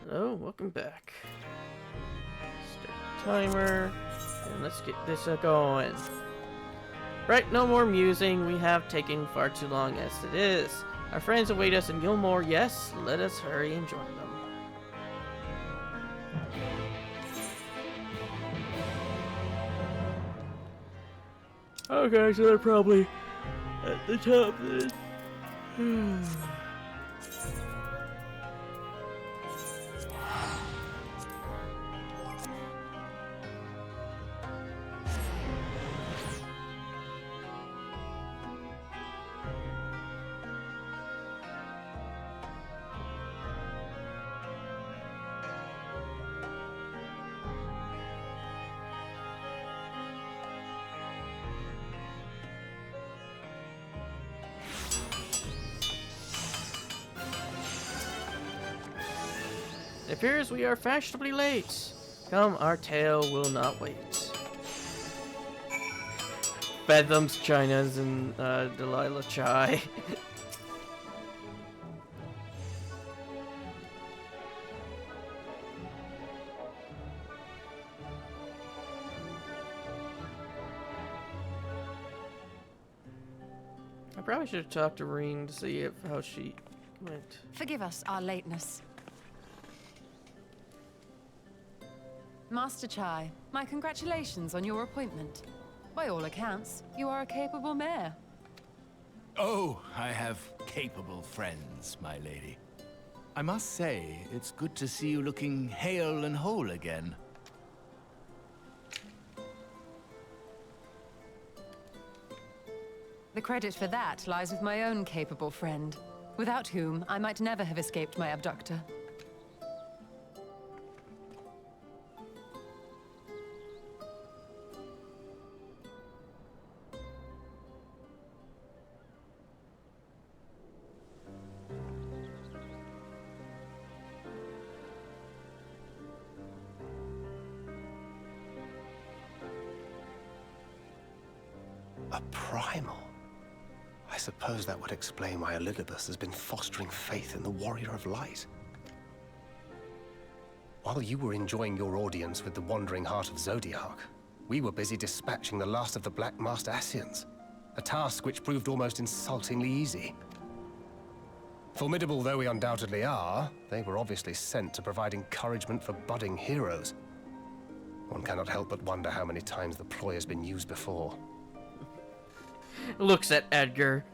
Hello, welcome back. Start timer, and let's get this going. Right, no more musing. We have taken far too long as it is. Our friends await us in Gilmore. Yes, let us hurry and join them. Okay, so they're probably at the top then. It appears we are fashionably late. Come, our tale will not wait. Bedtham's Chinas and Delilah Chai. I probably should have talked to Reen to see how she went. Forgive us our lateness. Master Chai, my congratulations on your appointment. By all accounts, you are a capable mayor. Oh, I have capable friends, my lady. I must say, it's good to see you looking hale and whole again. The credit for that lies with my own capable friend, without whom I might never have escaped my abductor. A primal? I suppose that would explain why Elidibus has been fostering faith in the Warrior of Light. While you were enjoying your audience with the Wandering Heart of Zodiac, we were busy dispatching the last of the Black Master Ascians, a task which proved almost insultingly easy. Formidable though we undoubtedly are, they were obviously sent to provide encouragement for budding heroes. One cannot help but wonder how many times the ploy has been used before. Looks at Edgar.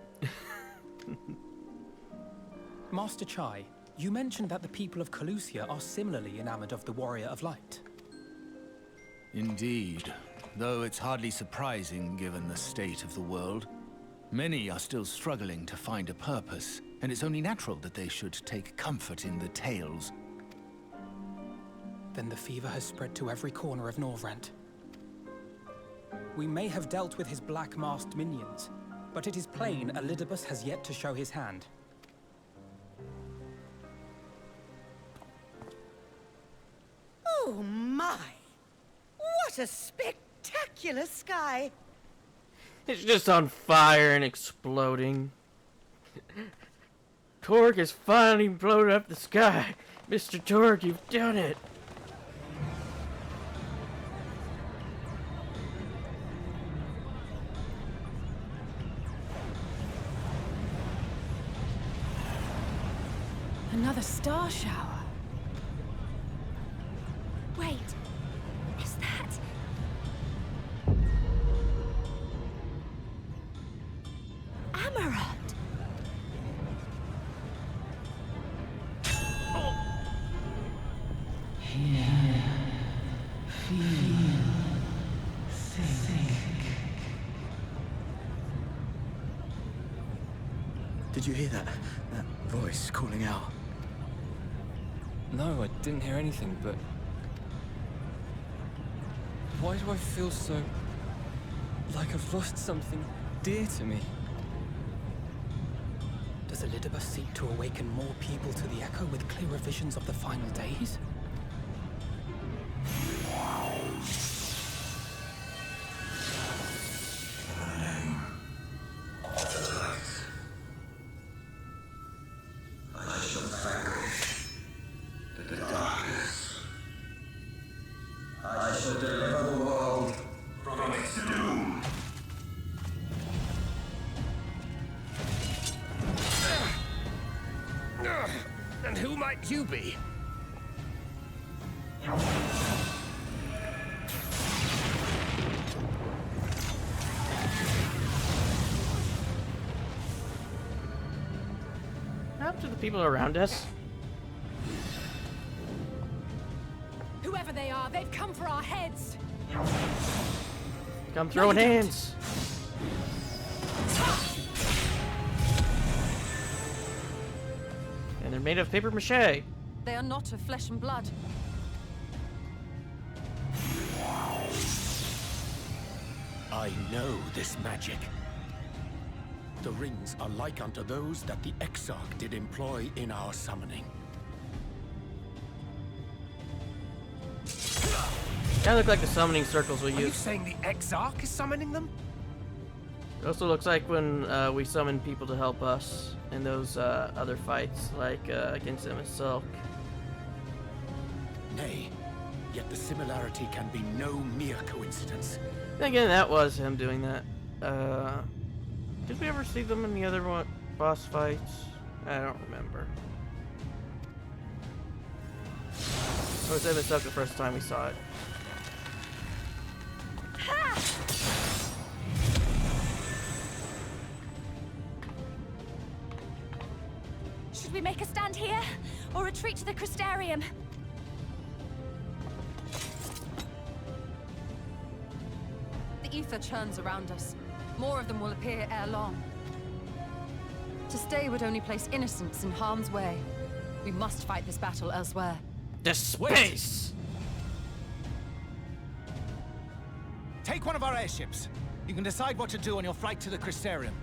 Master Chai, you mentioned that the people of Calusia are similarly enamored of the Warrior of Light. Indeed, though it's hardly surprising given the state of the world. Many are still struggling to find a purpose, and it's only natural that they should take comfort in the tales. Then the fever has spread to every corner of Norvrant. We may have dealt with his black-masked minions, but it is plain Elidibus has yet to show his hand. Oh my! What a spectacular sky! It's just on fire and exploding. Torg has finally blown up the sky. Mr. Torg, you've done it. Another star shower. Wait, is that... Amaranth? Did you hear that? That voice calling out? No, I didn't hear anything, but... Why do I feel so... like I've lost something dear to me? Does Elidibus seek to awaken more people to the Echo with clearer visions of the final days? I shall vanquish the dark. might you be? What happened to the people around us? Whoever they are, they've come for our heads. Come throwing hands. And they're made of paper mache. They are not of flesh and blood. I know this magic. The rings are like unto those that the Exarch did employ in our summoning. Kinda look like the summoning circles we Are you use. saying the Exarch is summoning them? It also looks like when we summon people to help us in those other fights, like against them itself. Nay, yet the similarity can be no mere coincidence. Then again, that was him doing that. Did we ever see them in the other boss fights? I don't remember. Or was it itself the first time we saw it? Should we make a stand here, or retreat to the Crystarium? The ether churns around us. More of them will appear ere long. To stay would only place innocents in harm's way. We must fight this battle elsewhere. The space! Take one of our airships. You can decide what to do on your flight to the Crystarium.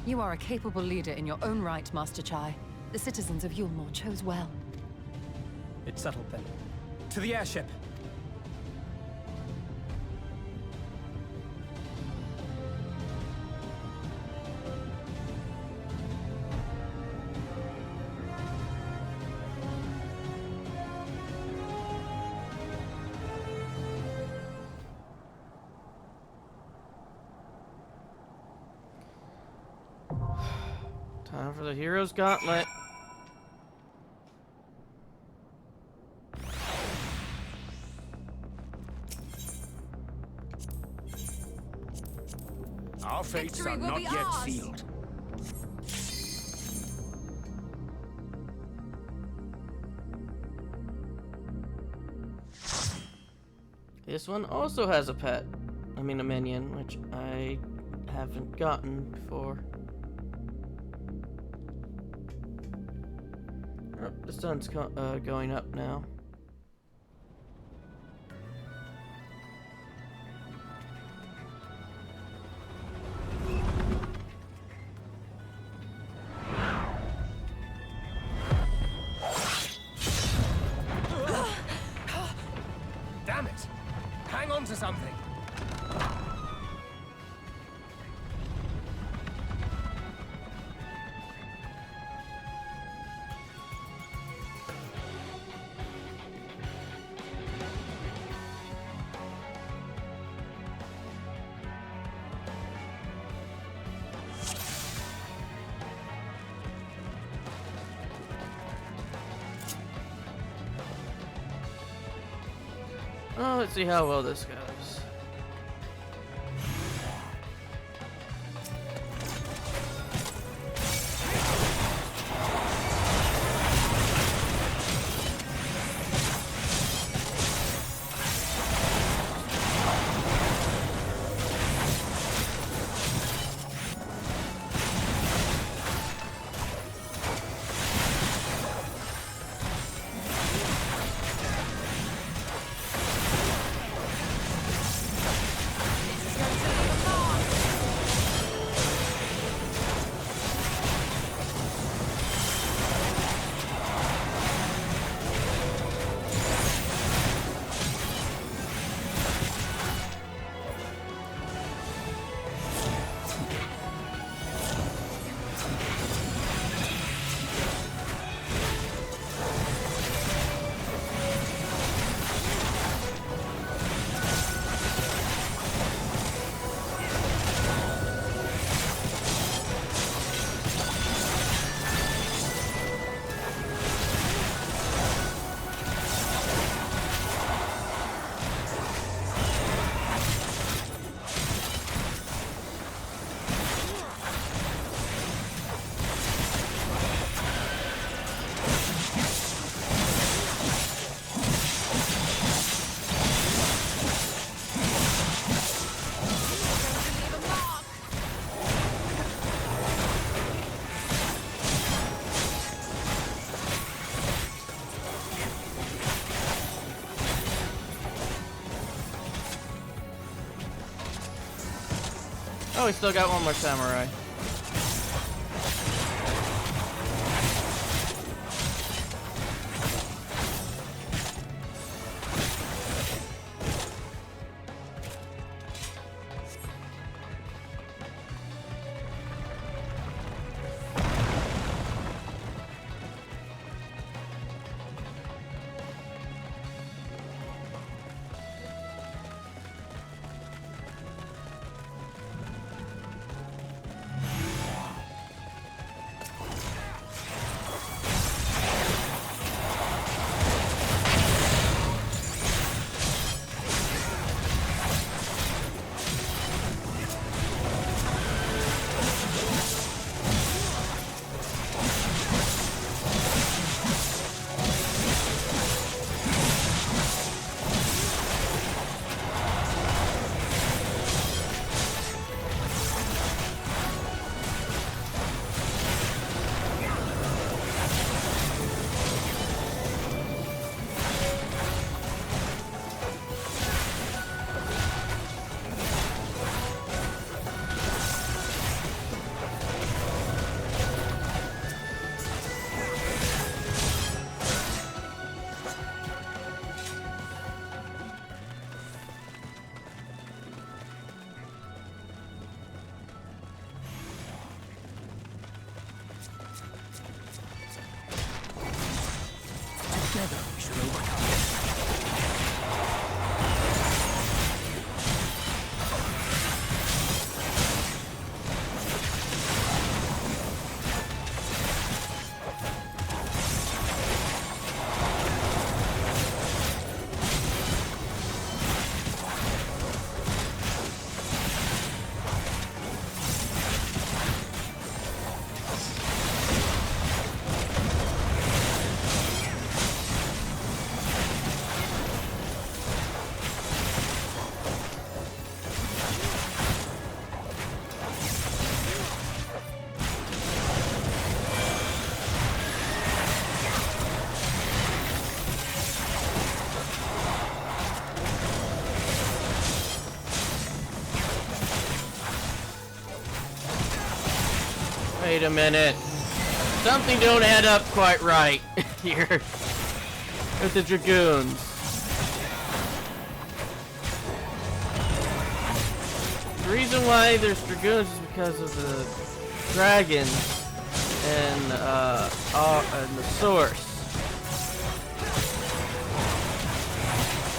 You are a capable leader in your own right, Master Chai. The citizens of Yulmore chose well. It's settled then. To the airship. Time for the Hero's Gauntlet. Our fates Victory are will not be yet ours. sealed. This one also has a pet. I mean a minion, which I haven't gotten before. Oh, the sun's going up now. Damn it! Hang on to something! Oh, let's see how well this goes. Oh, we still got one more samurai. Together we should overcome. Wait a minute. Something don't add up quite right here with the dragoons. The reason why there's dragoons is because of the dragons and the source.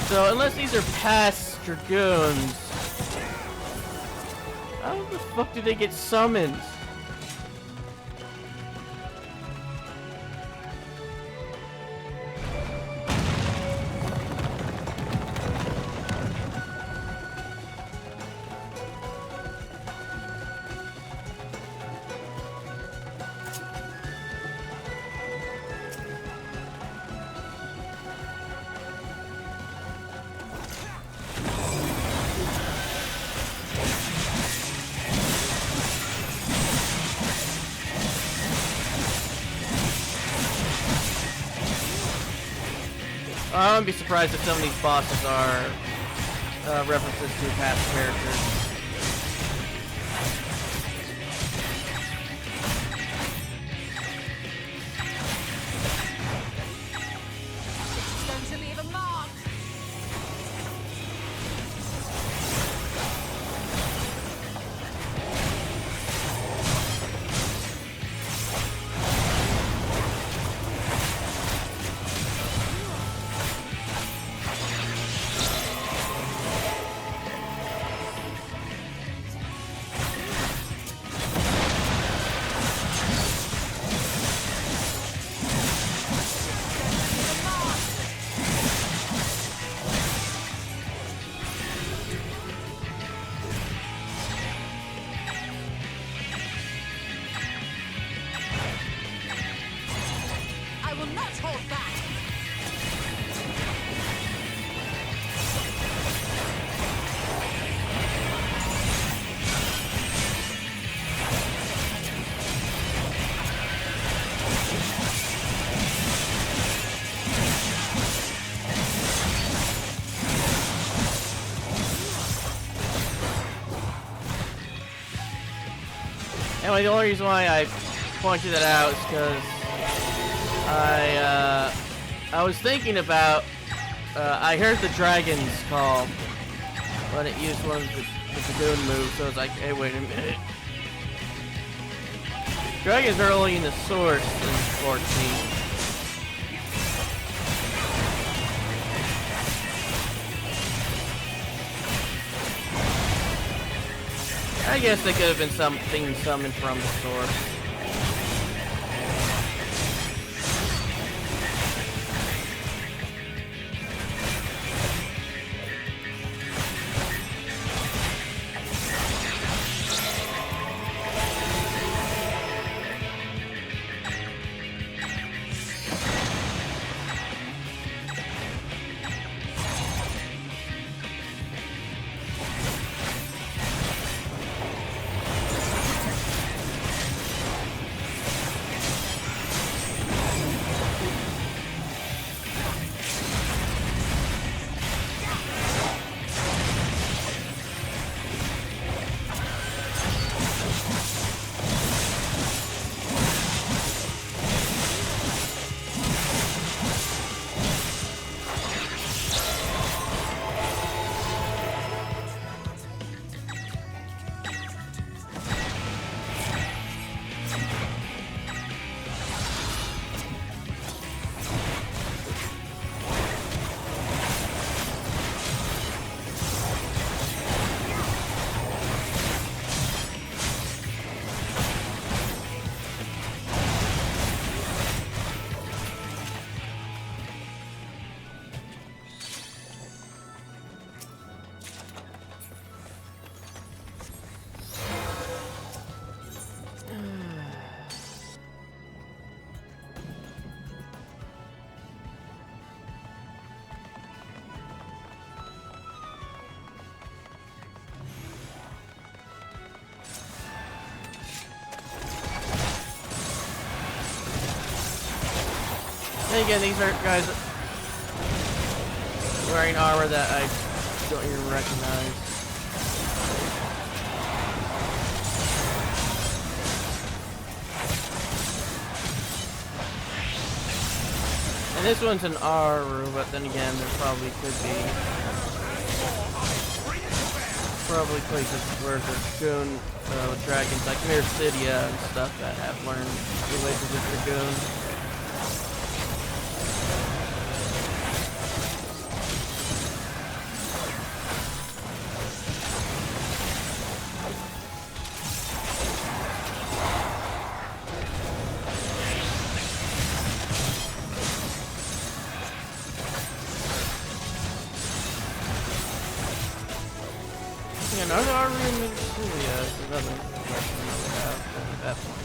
So unless these are past dragoons, how the fuck did they get summoned? I wouldn't be surprised if some of these bosses are references to past characters. It's going to leave a mark. Anyway, the only reason why I pointed it out is because I was thinking about, I heard the dragon's call when it used one of the dragoon moves, so I was like, hey, wait a minute. Dragons are only in the source in 14. I guess they could have been something summoned from the source. And again, these are guys wearing armor that I don't even recognize. And this one's an R room, but then again, there probably could be places where there's dragoon dragons, like Mircidia and stuff that have learned related to dragoon. Another R room in Syria is another question I would have at that point.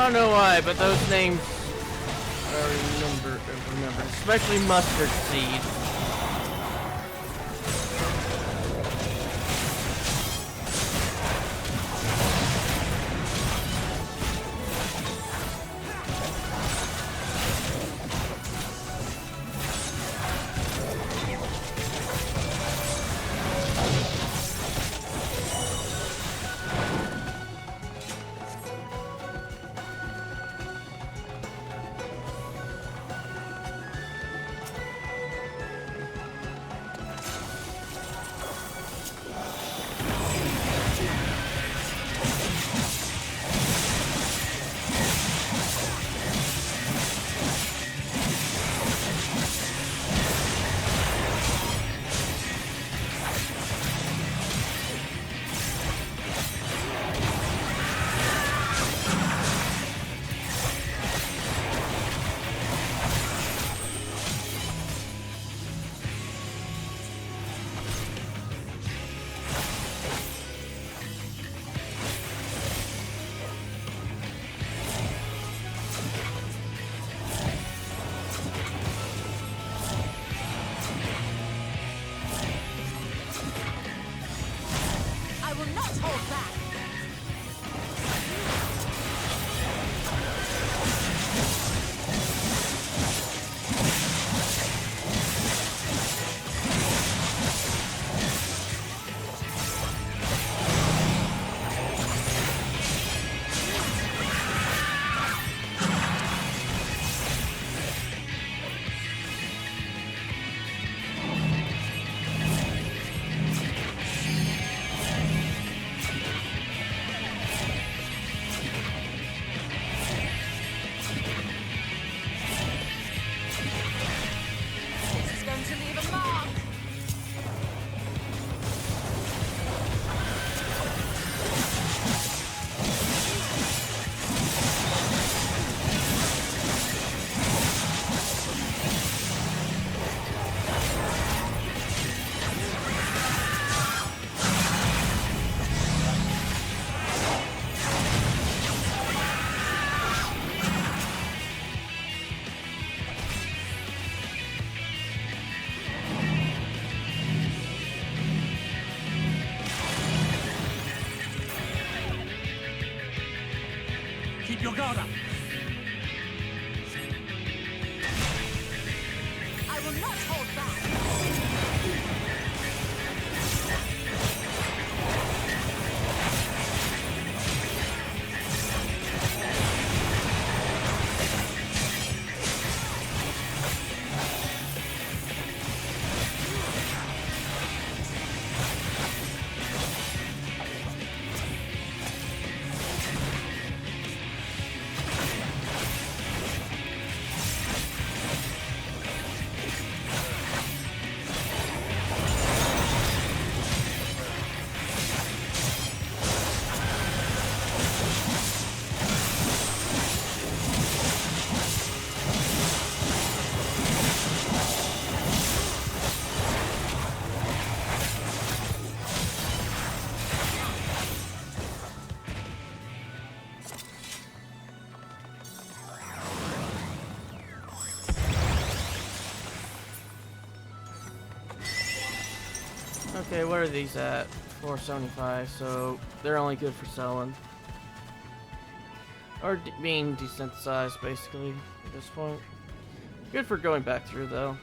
I don't know why, but those names I remember, especially Mustard Seed. I will not hold back. This is going to leave a mark. Keep your guard up. I will not hold back. Okay, what are these at? 475, so they're only good for selling. Or being desensitized, basically, at this point. Good for going back through, though.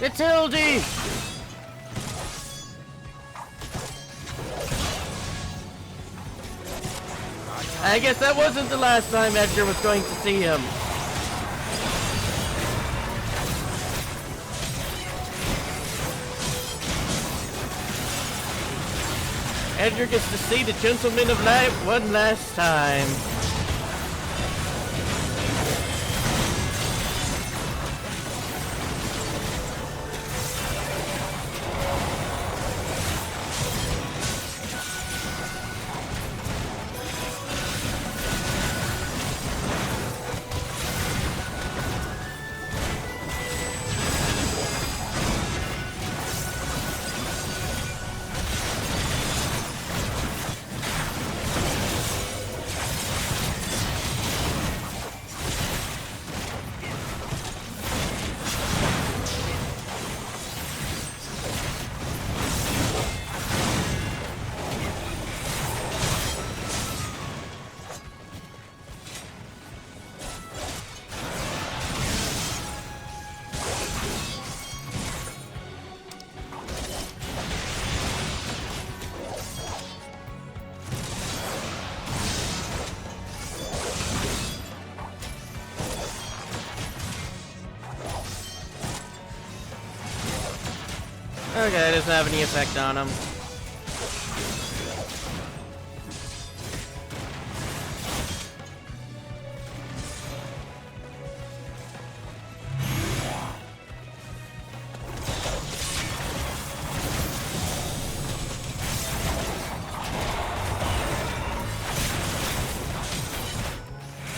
It's Hildy! I guess that wasn't the last time Edgar was going to see him. Edgar gets to see the Gentleman of Light one last time. Okay, it doesn't have any effect on him.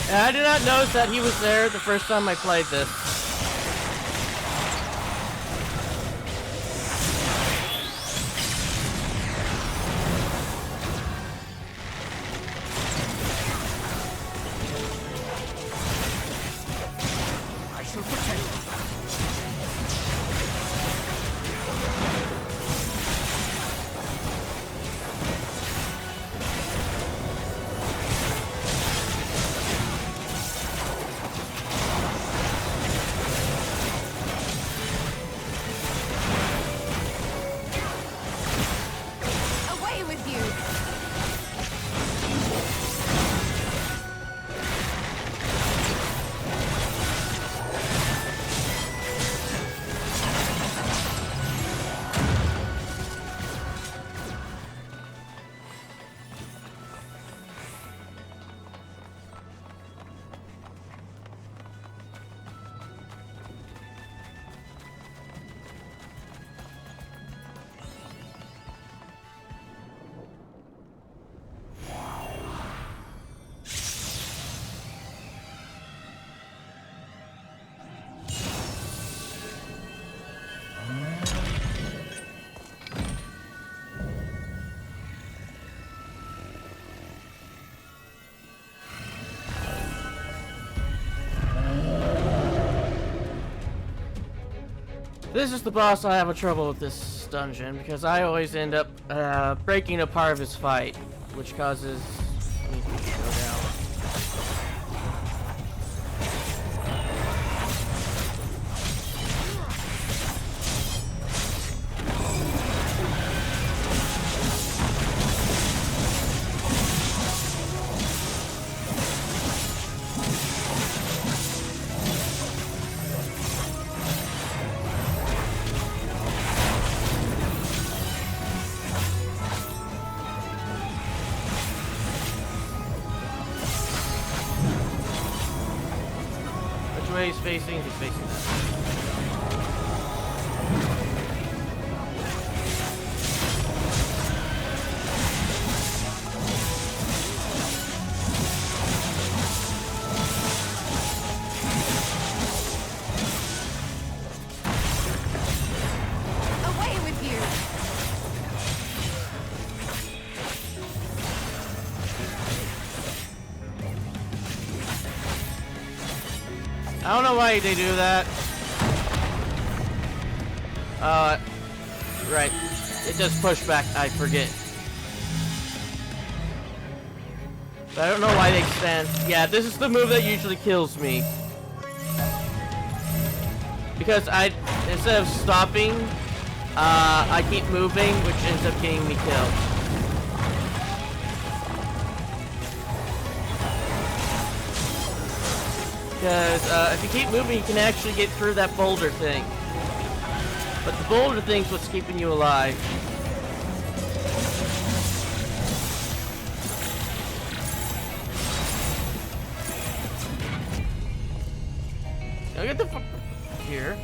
And I did not notice that he was there the first time I played this. This is the boss I have a trouble with this dungeon, because I always end up breaking apart of his fight, which causes me to go down. He's facing that. Away with you! I don't know why they do that. Right. It does push back, I forget. But I don't know why they stand. Yeah, this is the move that usually kills me. Because instead of stopping, I keep moving, which ends up getting me killed. Because if you keep moving, you can actually get through that boulder thing. But the boulder thing's what's keeping you alive. Now get the fuck here.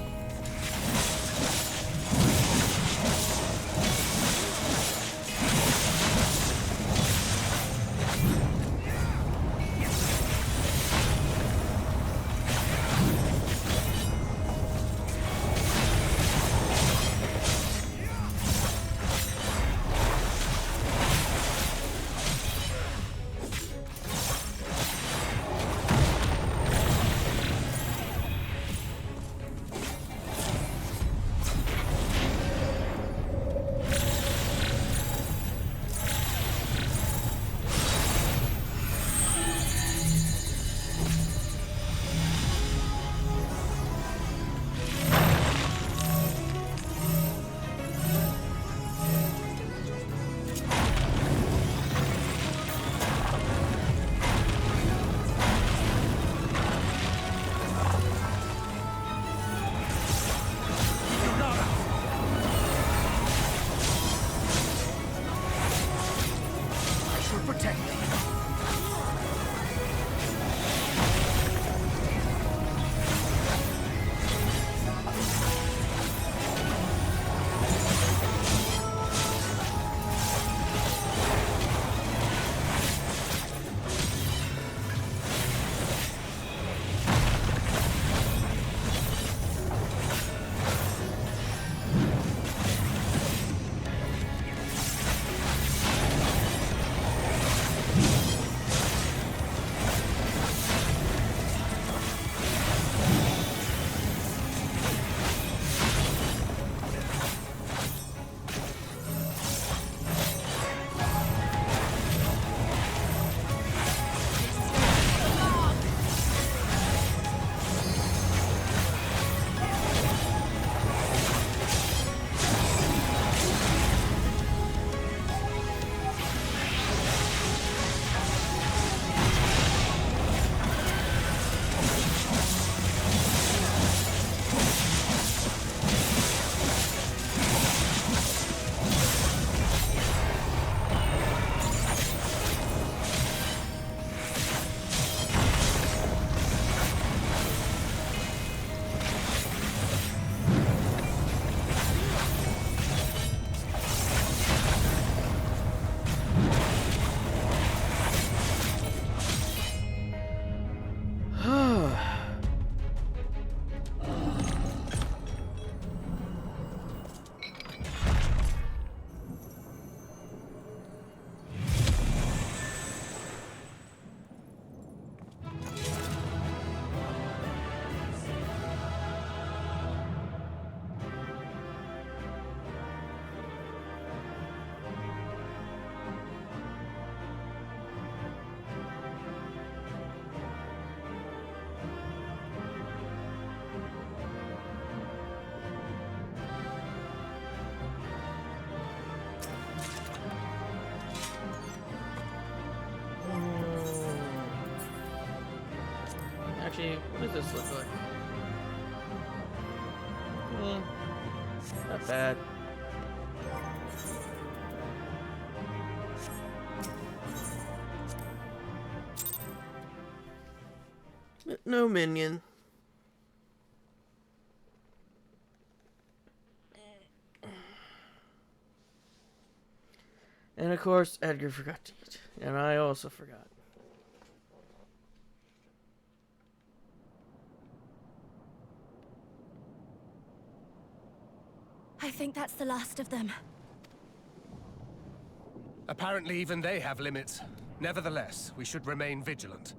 Actually, what does this look like? Not bad. But no minion. And of course, Edgar forgot to eat. And I also forgot. I think that's the last of them. Apparently even they have limits. Nevertheless, we should remain vigilant.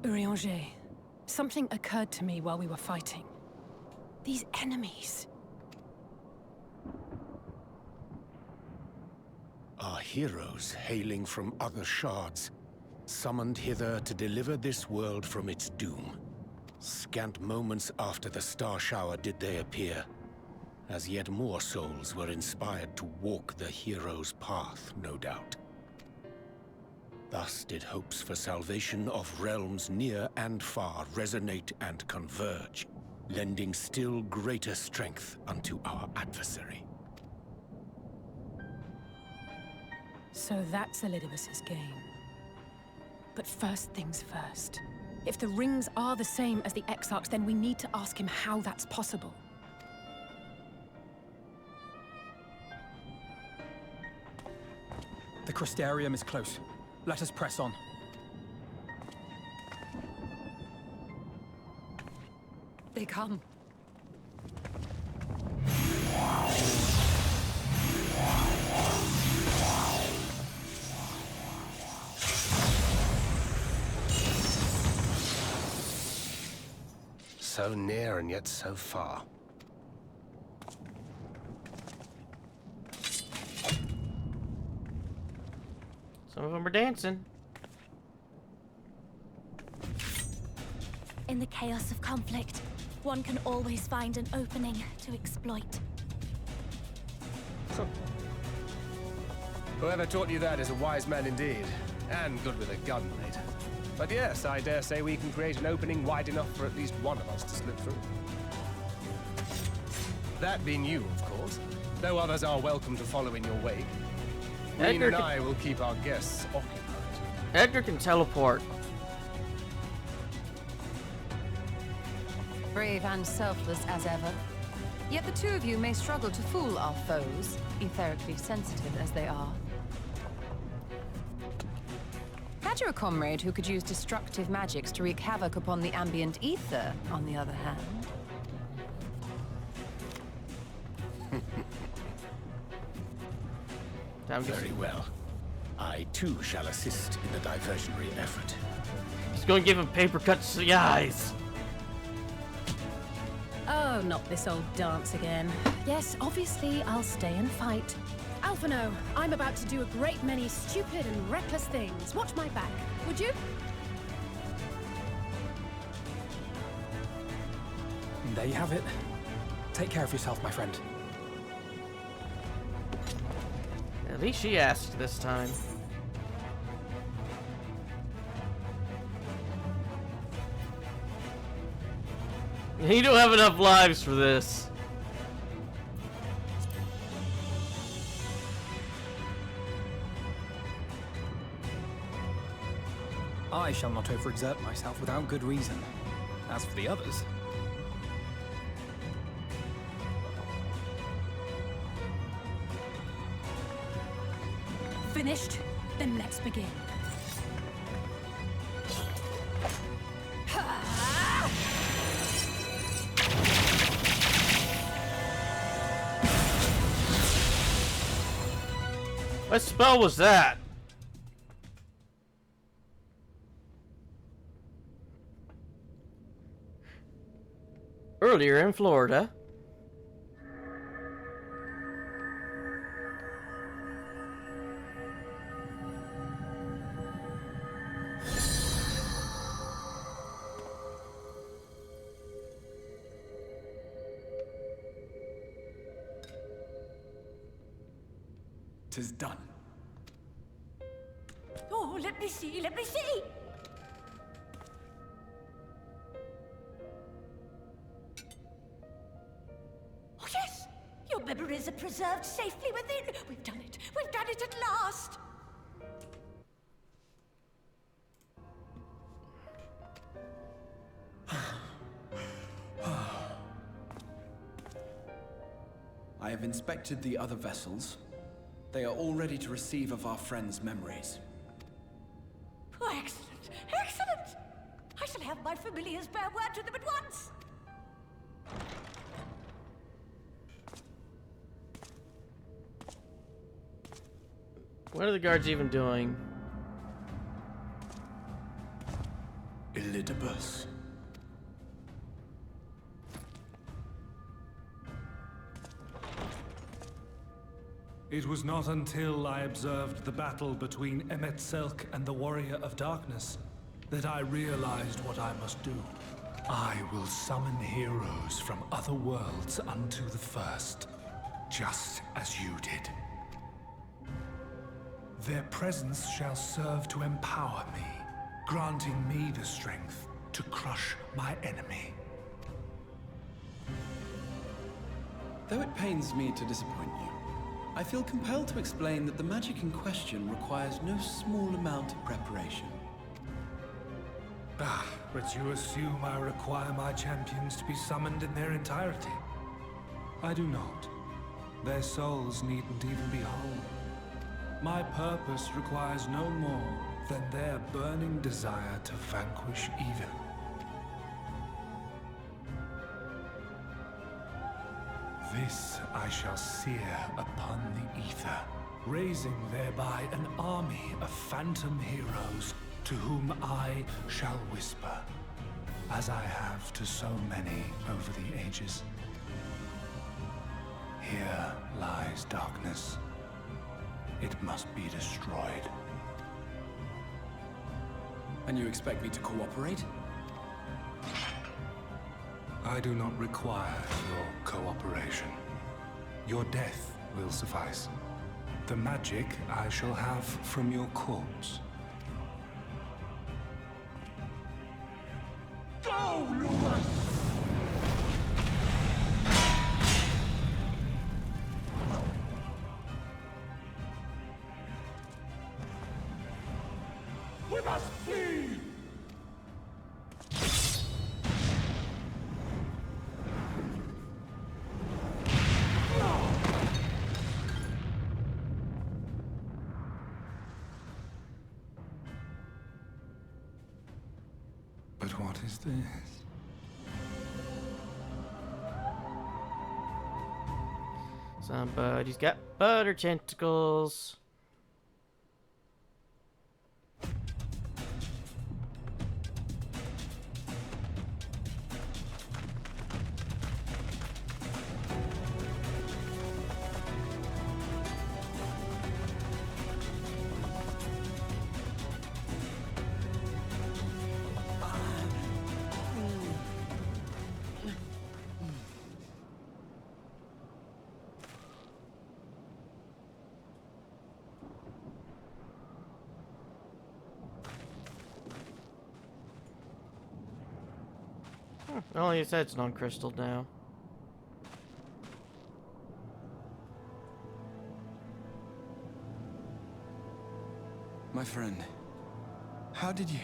Urianger, something occurred to me while we were fighting. These enemies. Our heroes hailing from other shards. summoned hither to deliver this world from its doom. Scant moments after the star shower did they appear, as yet more souls were inspired to walk the hero's path, no doubt. Thus did hopes for salvation of realms near and far resonate and converge, lending still greater strength unto our adversary. So that's Elidibus's game. But first things first. If the rings are the same as the Exarchs, then we need to ask him how that's possible. The Crystarium is close. Let us press on. They come. So near and yet so far. Some of them are dancing. In the chaos of conflict, one can always find an opening to exploit. Whoever taught you that is a wise man indeed. And good with a gun, mate. But yes, I dare say we can create an opening wide enough for at least one of us to slip through. That being you, of course. Though others are welcome to follow in your wake. Reen and I will keep our guests occupied. Edgar can teleport. Brave and selfless as ever. Yet the two of you may struggle to fool our foes, etherically sensitive as they are. Had you a comrade who could use destructive magics to wreak havoc upon the ambient ether, on the other hand? Very well. I too shall assist in the diversionary effort. He's going to give him paper cuts to the eyes. Oh, not this old dance again. Yes, obviously I'll stay and fight. Alphino, I'm about to do a great many stupid and reckless things. Watch my back, would you? And there you have it. Take care of yourself, my friend. At least she asked this time. You don't have enough lives for this. I shall not overexert myself without good reason. As for the others... Finished? Then let's begin. What spell was that? Earlier in Florida. Tis done. Oh, let me see, let me see! Oh, yes! Your memories are preserved safely within. We've done it at last! I have inspected the other vessels. They are all ready to receive of our friends' memories. Oh, excellent! Excellent! I shall have my familiars bear word to them at once! What are the guards even doing? Elidibus. It was not until I observed the battle between Emet-Selch and the Warrior of Darkness that I realized what I must do. I will summon heroes from other worlds unto the first, just as you did. Their presence shall serve to empower me, granting me the strength to crush my enemy. Though it pains me to disappoint you, I feel compelled to explain that the magic in question requires no small amount of preparation. Ah, but you assume I require my champions to be summoned in their entirety. I do not. Their souls needn't even be whole. My purpose requires no more than their burning desire to vanquish evil. This I shall sear upon the ether, raising thereby an army of phantom heroes to whom I shall whisper, as I have to so many over the ages. Here lies darkness. It must be destroyed. And you expect me to cooperate? I do not require your cooperation. Your death will suffice. The magic I shall have from your corpse. Go, Lucas! We must flee! But what is this? Somebody's got butter tentacles. Oh, you said it's non-crystal now. My friend, how did you...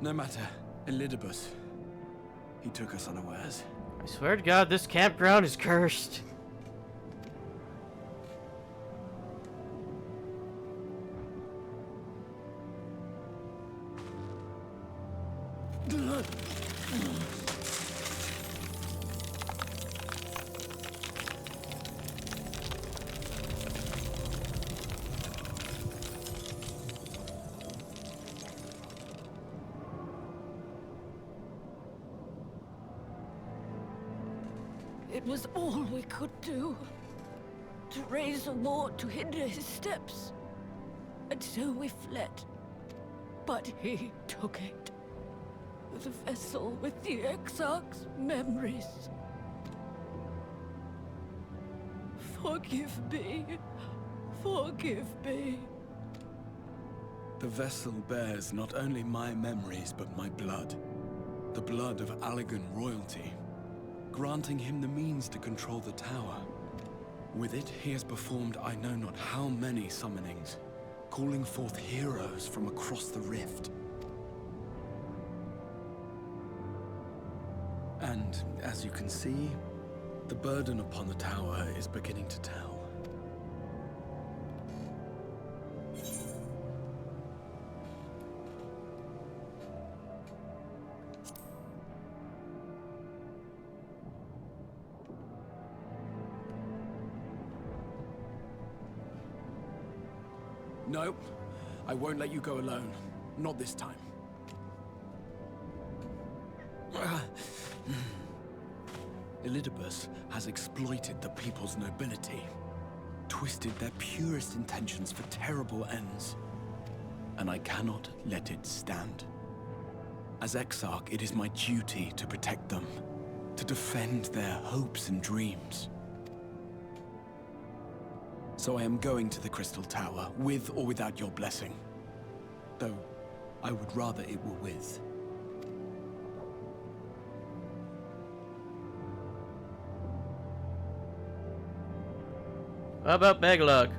No matter, Elidibus. He took us unawares. I swear to God, this campground is cursed. It was all we could do. To raise a ward to hinder his steps. And so we fled. But he took it. The vessel with the Exarch's memories. Forgive me. Forgive me. The vessel bears not only my memories, but my blood. The blood of Allegan royalty, granting him the means to control the tower. With it, he has performed I know not how many summonings, calling forth heroes from across the rift. And, as you can see, the burden upon the tower is beginning to tell. No, I won't let you go alone. Not this time. Elidibus has exploited the people's nobility, twisted their purest intentions for terrible ends, and I cannot let it stand. As Exarch, it is my duty to protect them, to defend their hopes and dreams. So I am going to the Crystal Tower, with or without your blessing. Though, I would rather it were with. How about Beglug?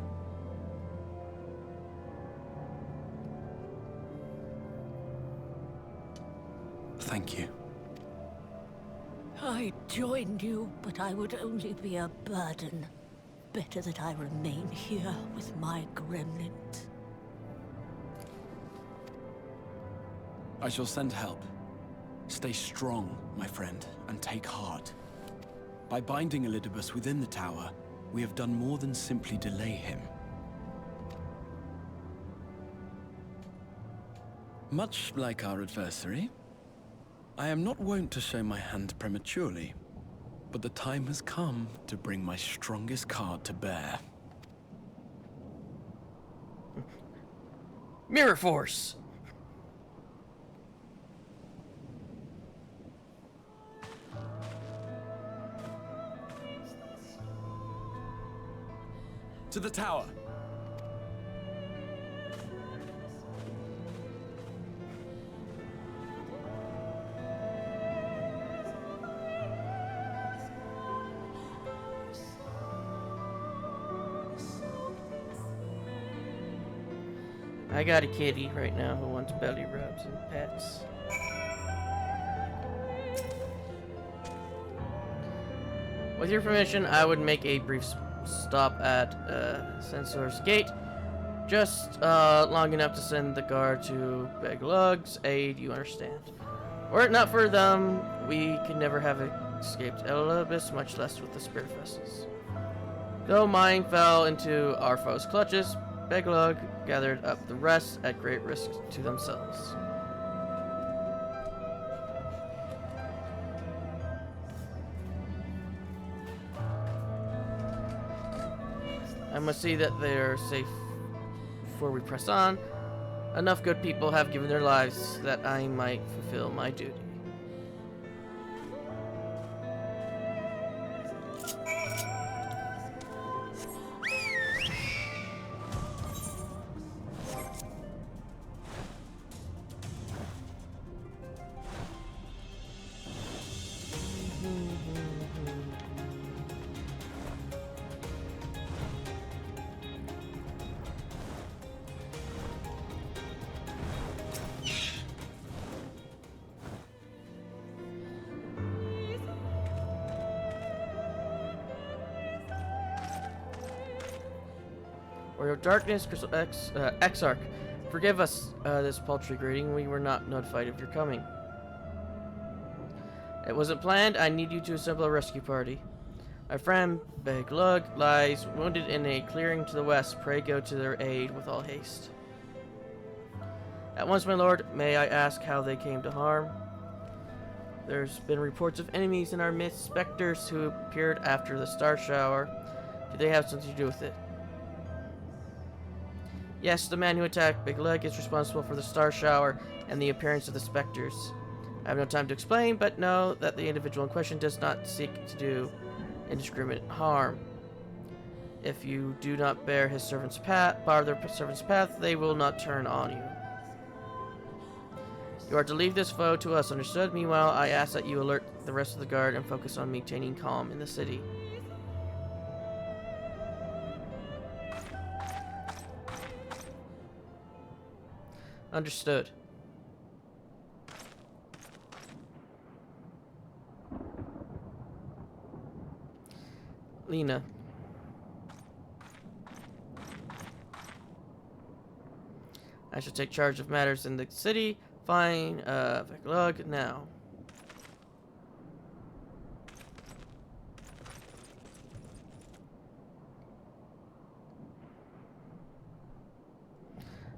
Thank you. I'd join you, but I would only be a burden. Better that I remain here with my gremlins. I shall send help. Stay strong, my friend, and take heart. By binding Elidibus within the tower, we have done more than simply delay him. Much like our adversary, I am not wont to show my hand prematurely, but the time has come to bring my strongest card to bear. Mirror Force! To the tower! I got a kitty right now who wants belly rubs and pets. With your permission, I would make a brief stop at Censor's Gate, just long enough to send the guard to Beglug's aid, you understand. Were it not for them, we could never have escaped Elidibus, much less with the spirit vessels. Though mine fell into our foes' clutches, Beglug gathered up the rest at great risk to themselves. I must see that they are safe before we press on. Enough good people have given their lives that I might fulfill my duty. Or your darkness, Exarch. Forgive us this paltry greeting. We were not notified of your coming. It wasn't planned. I need you to assemble a rescue party. My friend Beglug lies wounded in a clearing to the west. Pray go to their aid with all haste. At once, my lord, may I ask how they came to harm? There's been reports of enemies in our midst, specters who appeared after the star shower. Do they have something to do with it? Yes, the man who attacked Beglug is responsible for the star shower and the appearance of the specters. I have no time to explain, but know that the individual in question does not seek to do indiscriminate harm. If you do not bear his servant's path, they will not turn on you. You are to leave this foe to us, understood? Meanwhile, I ask that you alert the rest of the guard and focus on maintaining calm in the city. Understood. Lena. I shall take charge of matters in the city. Fine, Beglug now.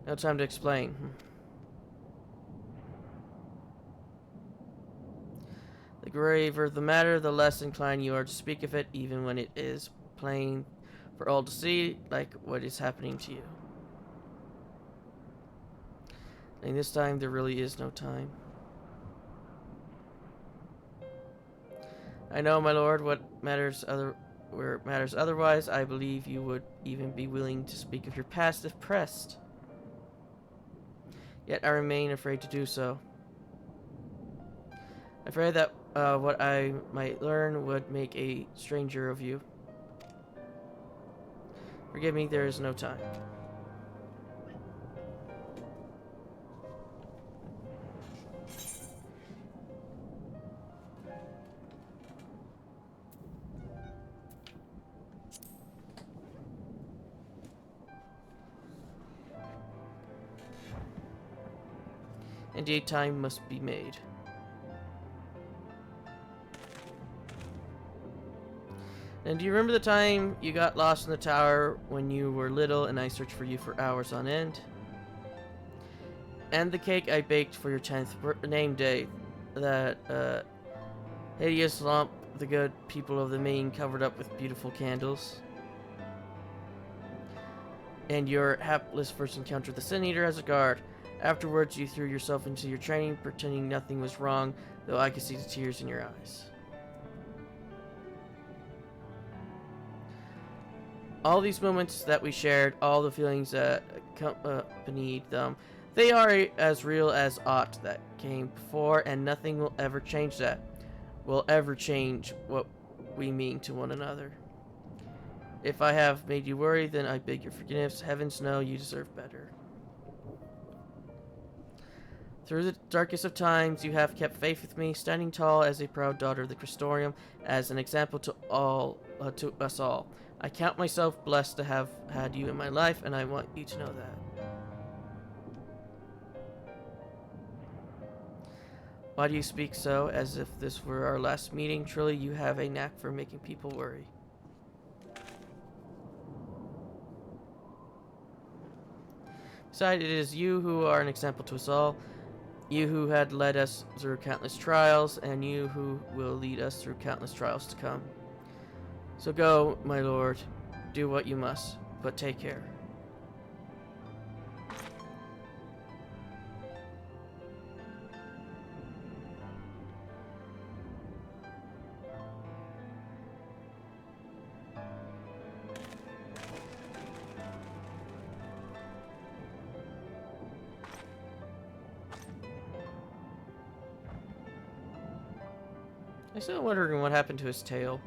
No time to explain. The graver the matter, the less inclined you are to speak of it, even when it is plain for all to see, like what is happening to you. And this time, there really is no time. I know, my lord, where it matters otherwise, I believe you would even be willing to speak of your past if pressed. Yet I remain afraid to do so. Afraid that what I might learn would make a stranger of you. Forgive me, there is no time. Indeed, time must be made. And do you remember the time you got lost in the tower when you were little and I searched for you for hours on end? And the cake I baked for your 10th name day, that hideous lump the good people of the Main covered up with beautiful candles? And your hapless first encounter with the Sin Eater as a guard. Afterwards, you threw yourself into your training, pretending nothing was wrong, though I could see the tears in your eyes. All these moments that we shared, all the feelings that accompanied them, they are as real as aught that came before, and nothing will ever change that. Will ever change what we mean to one another. If I have made you worry, then I beg your forgiveness. Heavens know you deserve better. Through the darkest of times, you have kept faith with me, standing tall as a proud daughter of the Christorium, as an example to us all. I count myself blessed to have had you in my life, and I want you to know that. Why do you speak so, as if this were our last meeting? Truly, you have a knack for making people worry. Besides, it is you who are an example to us all. You who had led us through countless trials, and you who will lead us through countless trials to come. So go, my lord, do what you must, but take care. I'm still wondering what happened to his tail.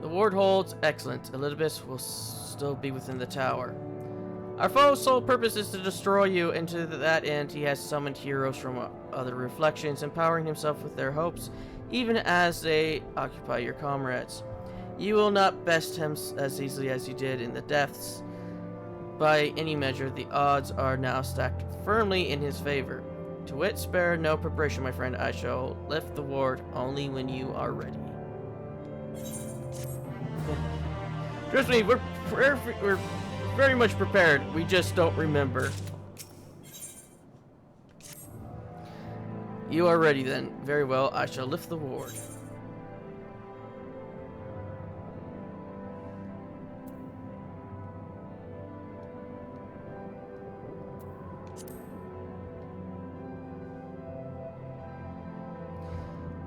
The ward holds. Excellent. Elizabeth will still be within the tower. Our foe's sole purpose is to destroy you, and to that end he has summoned heroes from other reflections, empowering himself with their hopes, even as they occupy your comrades. You will not best him as easily as you did in the depths. By any measure, the odds are now stacked firmly in his favor. To wit, spare no preparation, my friend. I shall lift the ward only when you are ready. Trust me, we're very much prepared. We just don't remember. You are ready then. Very well, I shall lift the ward.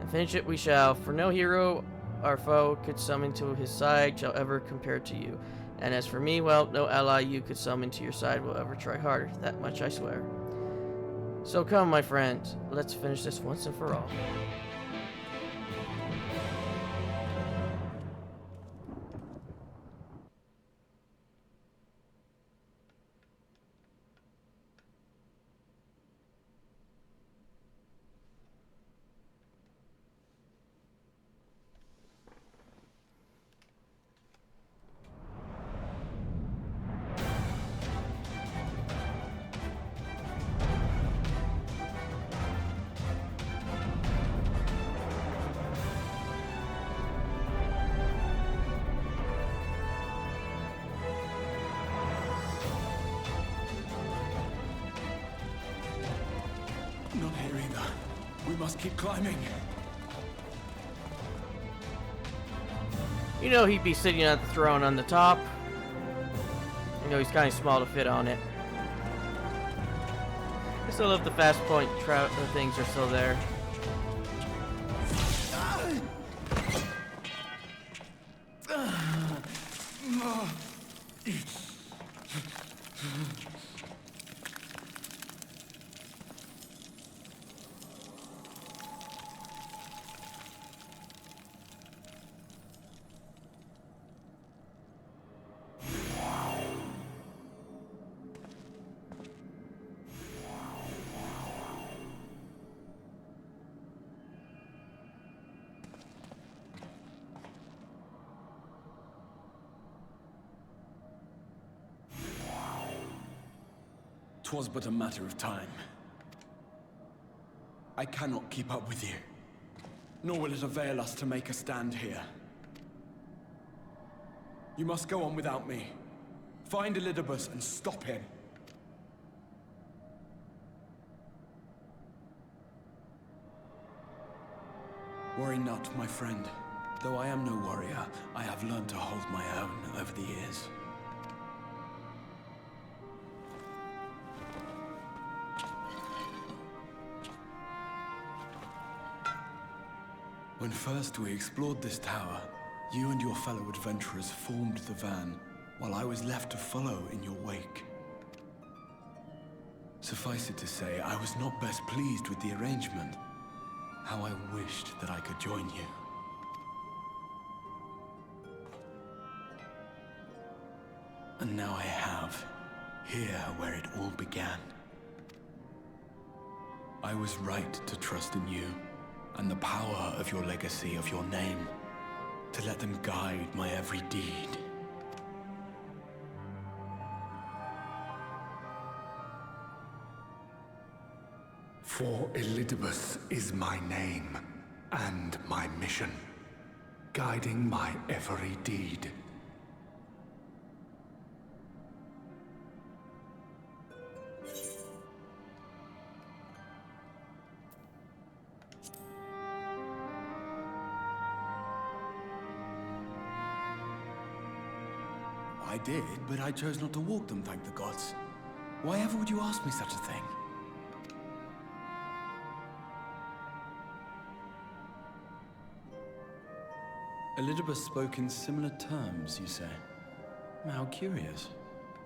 And finish it we shall, for no hero our foe could summon to his side shall ever compare to you. And as for me, well, no ally you could summon to your side will ever try harder. That much I swear. So come, my friend, let's finish this once and for all. longer. We must keep climbing. You know he'd be sitting at the throne on the top. You know he's kind of small to fit on it. I still love the fast point things are still there. Twas but a matter of time. I cannot keep up with you, nor will it avail us to make a stand here. You must go on without me. Find Elidibus and stop him. Worry not, my friend. Though I am no warrior, I have learned to hold my own over the years. When first we explored this tower, you and your fellow adventurers formed the van, while I was left to follow in your wake. Suffice it to say, I was not best pleased with the arrangement. How I wished that I could join you. And now I have, here where it all began. I was right to trust in you, and the power of your legacy, of your name, to let them guide my every deed. For Elidibus is my name, and my mission, guiding my every deed. I did, but I chose not to walk them, thank the gods. Why ever would you ask me such a thing? Elidibus spoke in similar terms, you say? How curious.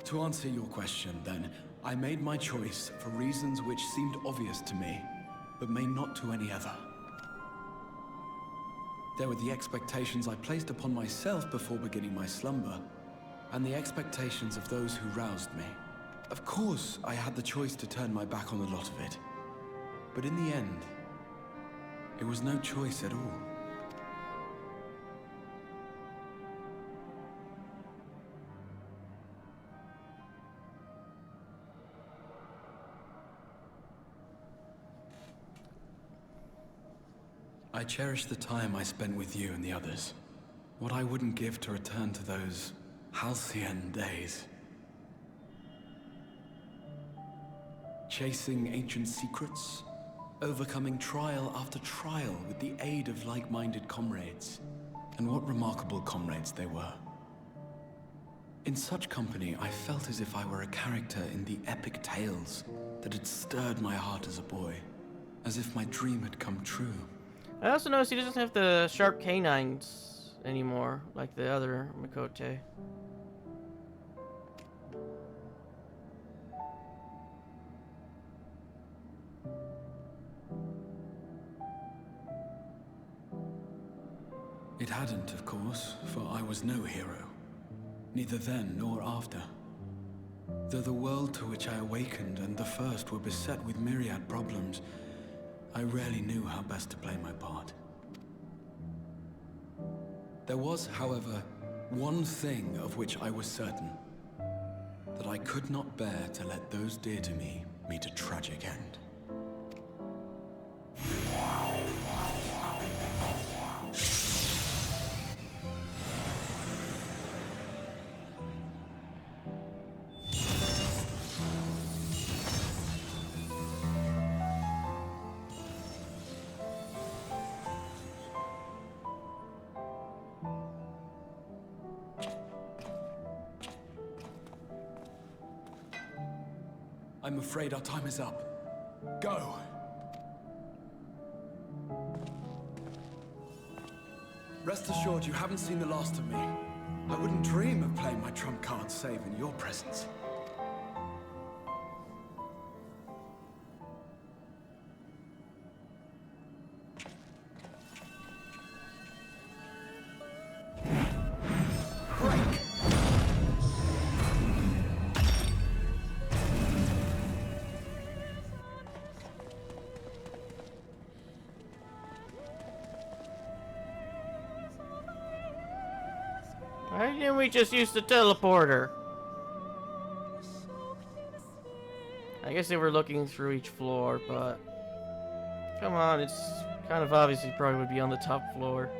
To answer your question, then, I made my choice for reasons which seemed obvious to me, but may not to any other. There were the expectations I placed upon myself before beginning my slumber, and the expectations of those who roused me. Of course, I had the choice to turn my back on a lot of it. But in the end, it was no choice at all. I cherish the time I spent with you and the others. What I wouldn't give to return to those halcyon days. Chasing ancient secrets, overcoming trial after trial with the aid of like-minded comrades. And what remarkable comrades they were. In such company, I felt as if I were a character in the epic tales that had stirred my heart as a boy, as if my dream had come true. I also noticed he doesn't have the sharp canines anymore, like the other Mikote. It hadn't, of course, for I was no hero. Neither then nor after. Though the world to which I awakened and the first were beset with myriad problems, I rarely knew how best to play my part. There was, however, one thing of which I was certain. That I could not bear to let those dear to me meet a tragic end. I'm afraid our time is up. Go! Rest assured you haven't seen the last of me. I wouldn't dream of playing my trump card safe in your presence. Why didn't we just use the teleporter? I guess they were looking through each floor, but... Come on, it's kind of obvious he probably would be on the top floor.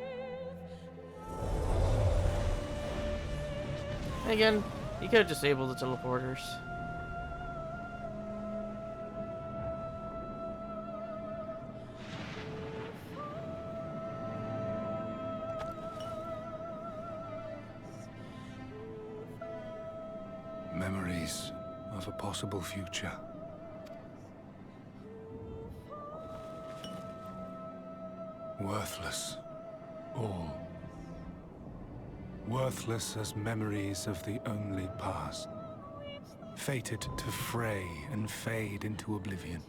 And again, he could have disabled the teleporters. Memories of a possible future. Worthless. All. Worthless as memories of the only past. Fated to fray and fade into oblivion.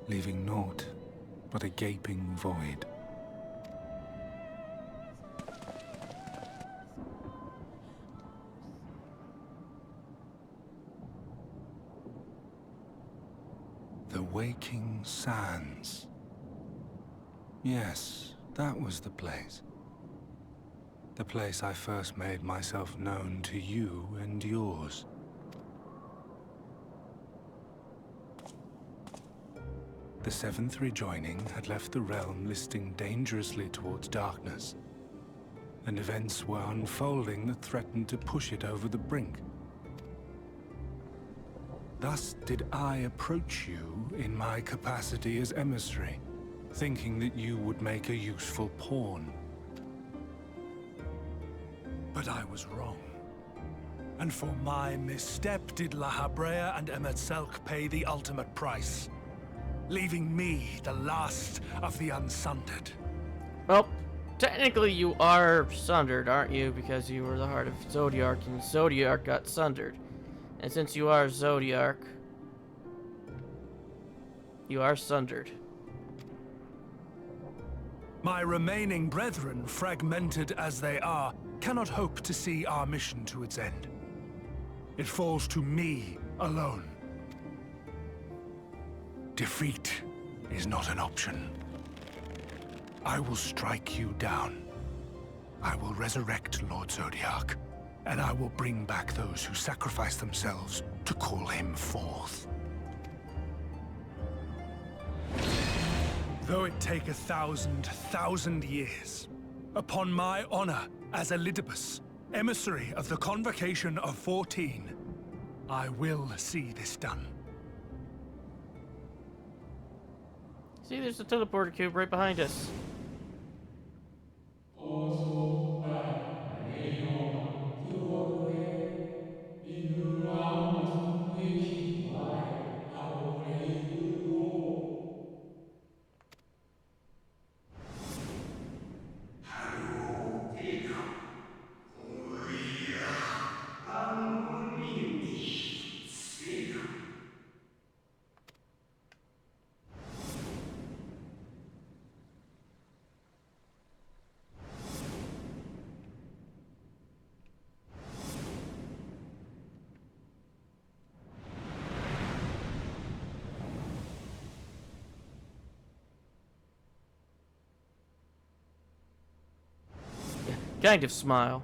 Leaving naught but a gaping void. The Waking Sands. Yes, that was the place. The place I first made myself known to you and yours. The Seventh Rejoining had left the realm listing dangerously towards darkness, and events were unfolding that threatened to push it over the brink. Thus did I approach you in my capacity as emissary, thinking that you would make a useful pawn. But I was wrong. And for my misstep did La Habrea and Emet-Selch pay the ultimate price, leaving me the last of the Unsundered. Well, technically you are sundered, aren't you? Because you were the heart of Zodiark, and Zodiark got sundered. And since you are Zodiark, you are sundered. My remaining brethren, fragmented as they are, cannot hope to see our mission to its end. It falls to me alone. Defeat is not an option. I will strike you down. I will resurrect Lord Zodiark, and I will bring back those who sacrifice themselves to call him forth. Though it take 1,000 years, upon my honor as Elidibus, emissary of the Convocation of 14, I will see this done. See, there's a teleporter cube right behind us. Kind of smile.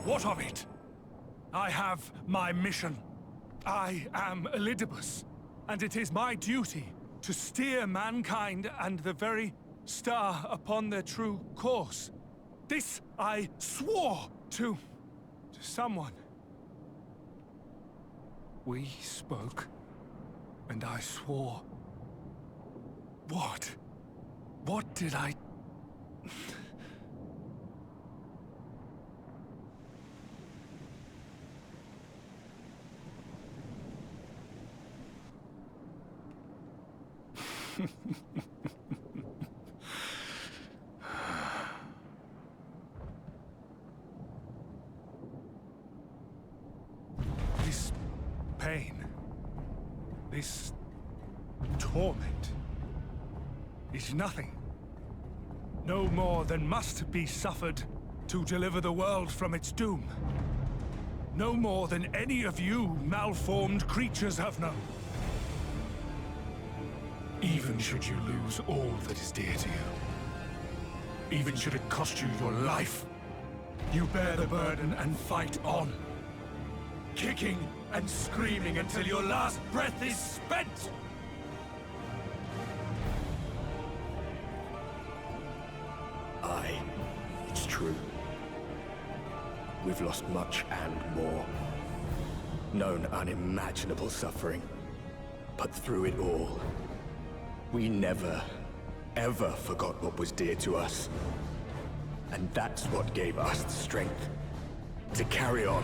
What of it? I have my mission. I am Elidibus, and it is my duty to steer mankind and the very star upon their true course. This I swore to someone. We spoke, and I swore. What? What did I... This pain, this torment, is nothing. No more than must be suffered to deliver the world from its doom. No more than any of you malformed creatures have known. Even should you lose all that is dear to you, even should it cost you your life, you bear the burden and fight on, kicking and screaming until your last breath is spent! Aye, it's true. We've lost much and more. Known unimaginable suffering. But through it all, we never, ever forgot what was dear to us. And that's what gave us the strength to carry on.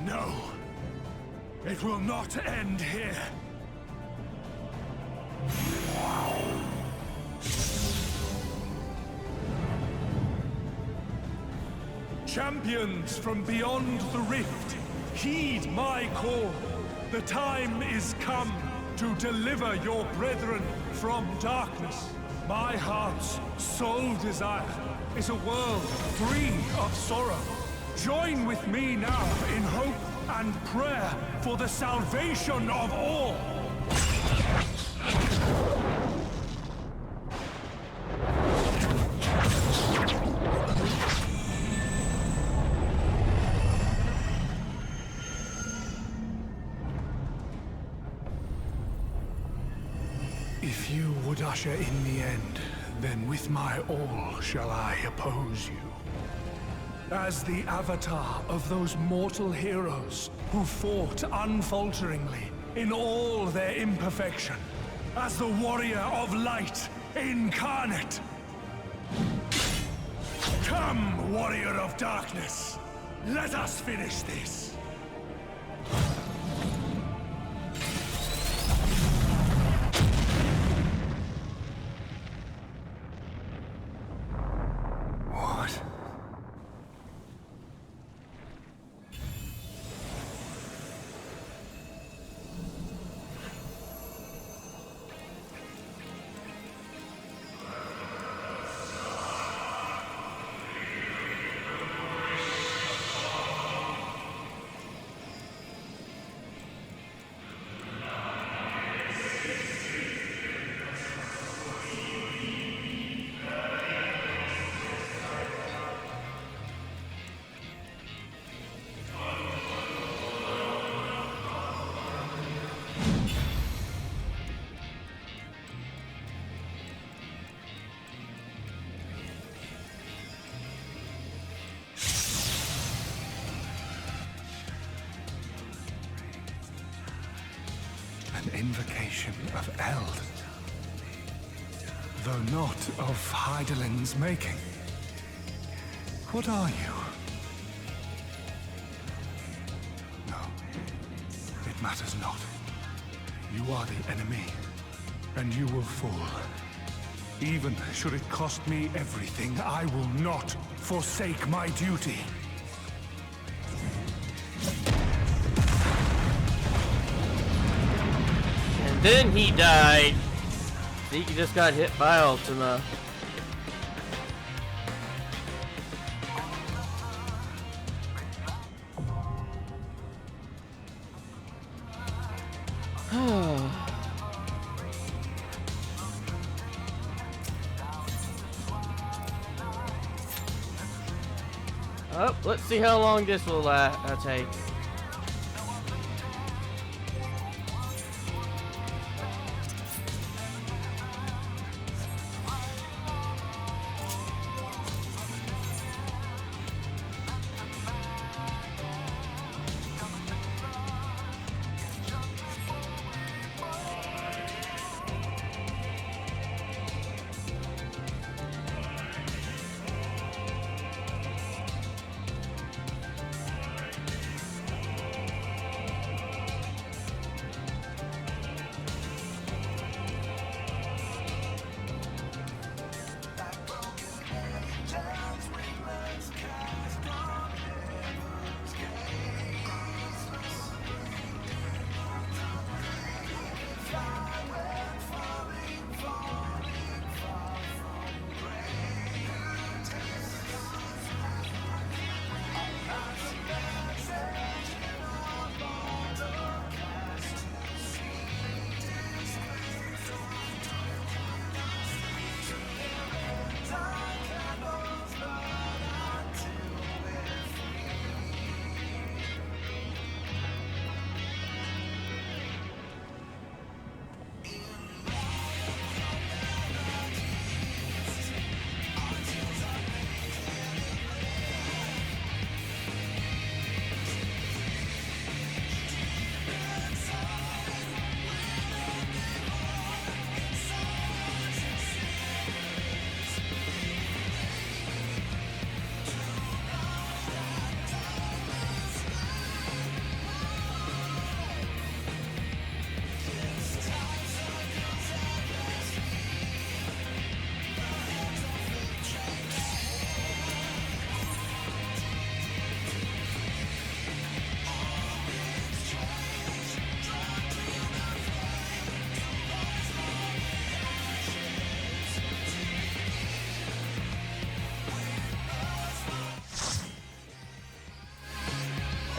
No. It will not end here. Champions from beyond the rift, heed my call. The time is come to deliver your brethren from darkness. My heart's sole desire is a world free of sorrow. Join with me now in hope and prayer for the salvation of all. If you would usher in the end, then with my all shall I oppose you. As the avatar of those mortal heroes who fought unfalteringly in all their imperfection. As the warrior of light incarnate. Come, warrior of darkness. Let us finish this. What? An invocation of Eld, though not of Hydaelyn's making. What are you? No, it matters not. You are the enemy, and you will fall. Even should it cost me everything, I will not forsake my duty. Then he died. He just got hit by Ultima. Oh, let's see how long this will take.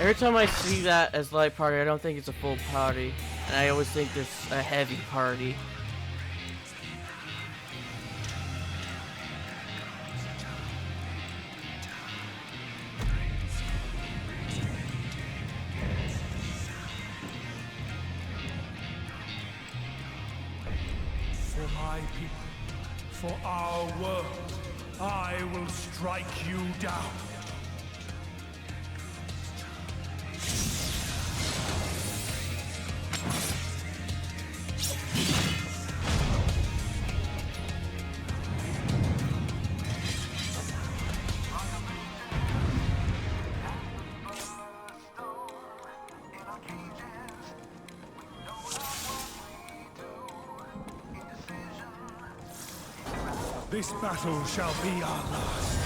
Every time I see that as light party, I don't think it's a full party. And I always think there's a heavy party. For my people, for our world, I will strike you down. This battle shall be our last.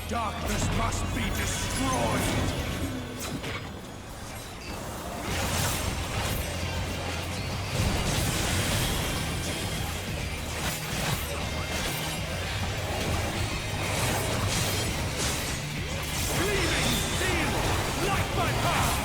Darkness must be destroyed! Gleaming steel, light my path!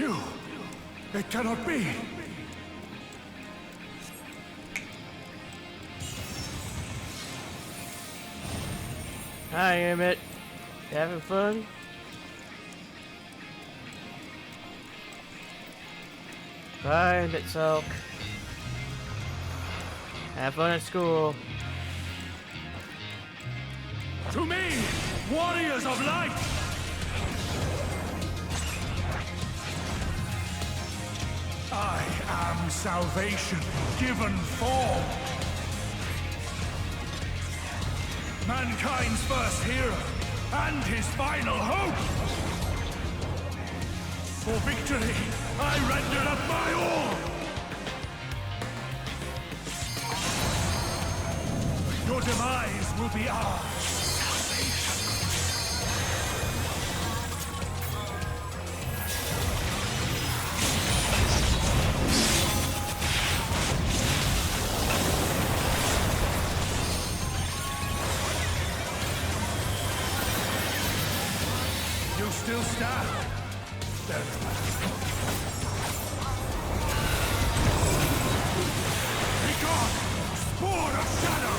You! It cannot be! Hi, Emmett. You having fun? Bye, Emmett Sulk. Have fun at school. To me, warriors of light! I am salvation given form. Mankind's first hero and his final hope. For victory, I render up my all. Your demise will be ours. Still stand. There. Be gone! Spawn of shadow!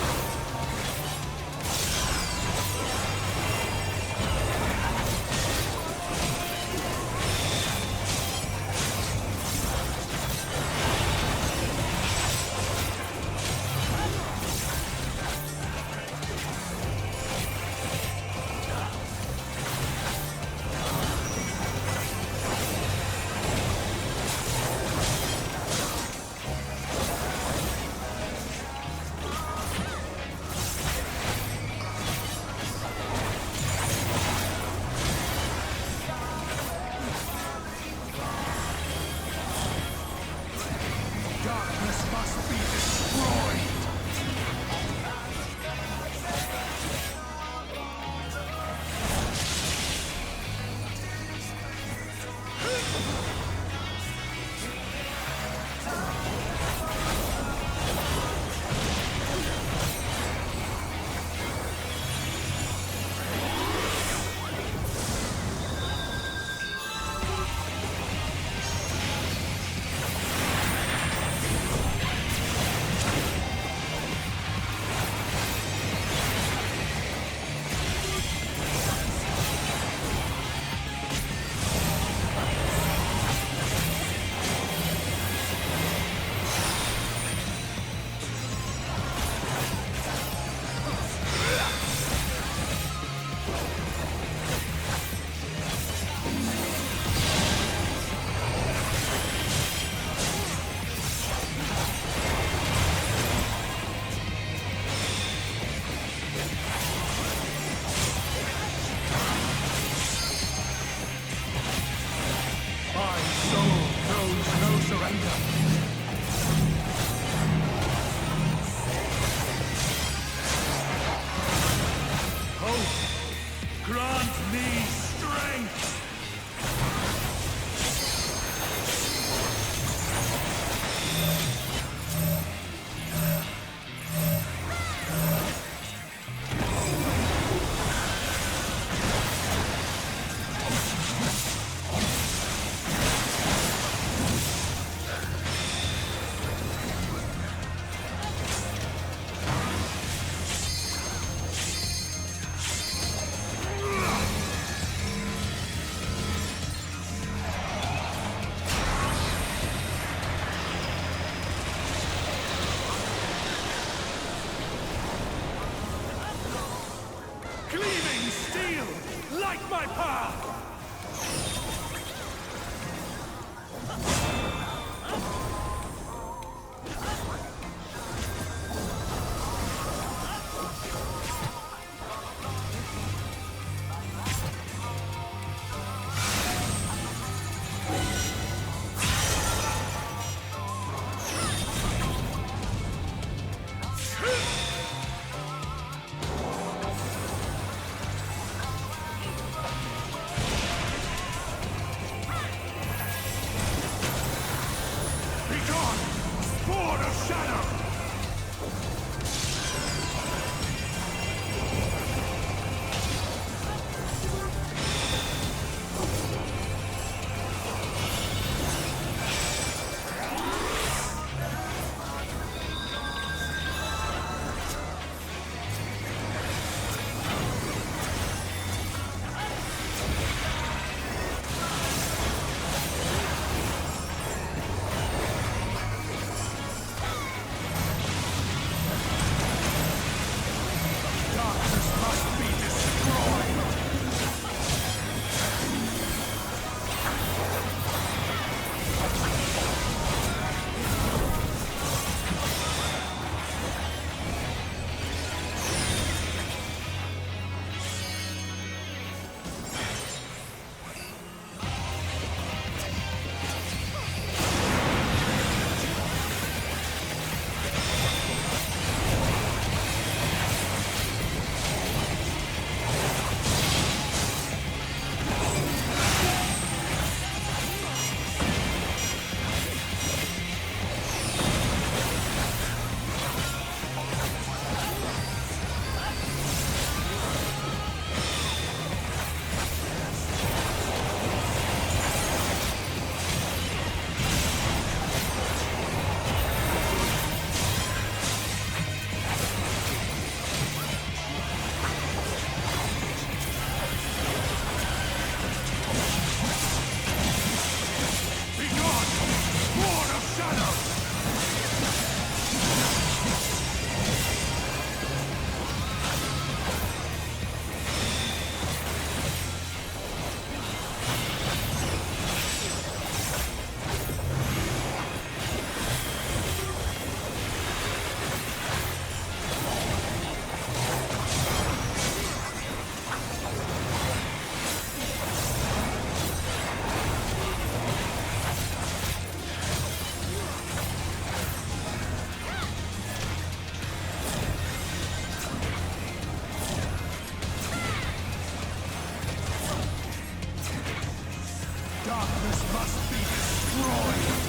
darkness must be destroyed!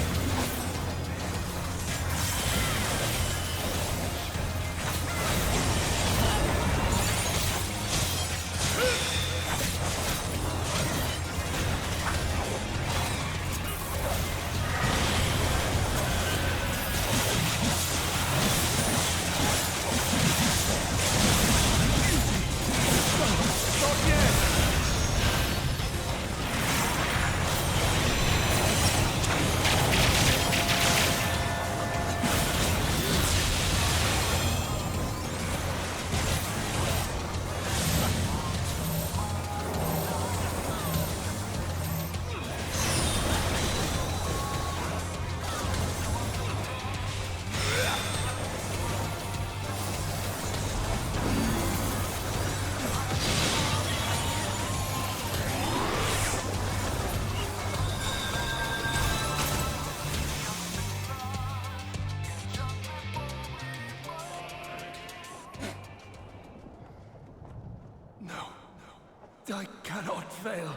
I cannot fail.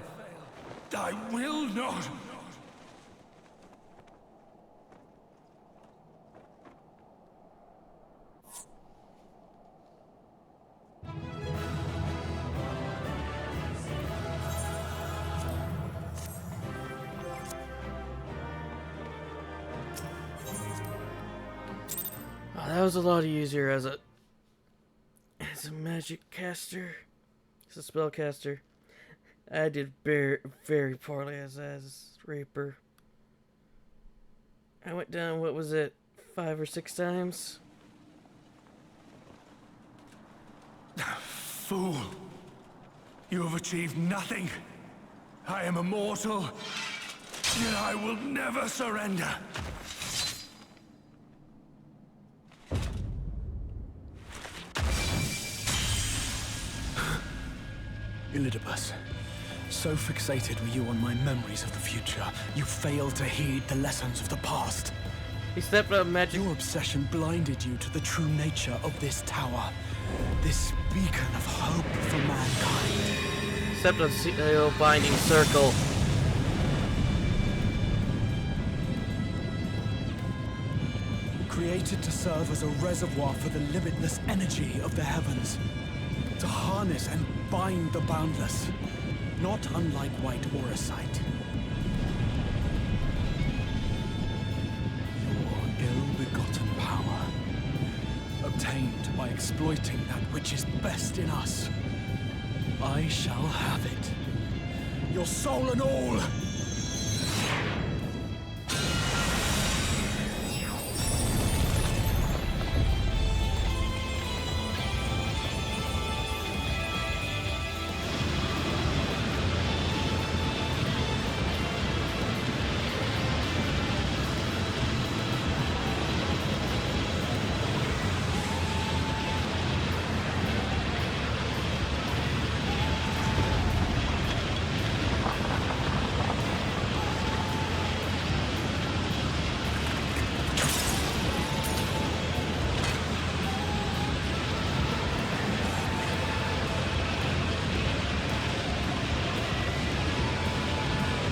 I will not. Oh, that was a lot easier as a magic caster. As a spellcaster. I did very poorly as Raper. I went down, what was it, 5 or 6 times? Fool! You have achieved nothing. I am immortal, yet I will never surrender. Elidibus, so fixated were you on my memories of the future, you failed to heed the lessons of the past. He stepped up magic. Your obsession blinded you to the true nature of this tower. This beacon of hope for mankind. Stepped on the binding circle. Created to serve as a reservoir for the limitless energy of the heavens. To harness and bind the boundless. Not unlike white auracite. Your ill-begotten power, obtained by exploiting that which is best in us. I shall have it. Your soul and all!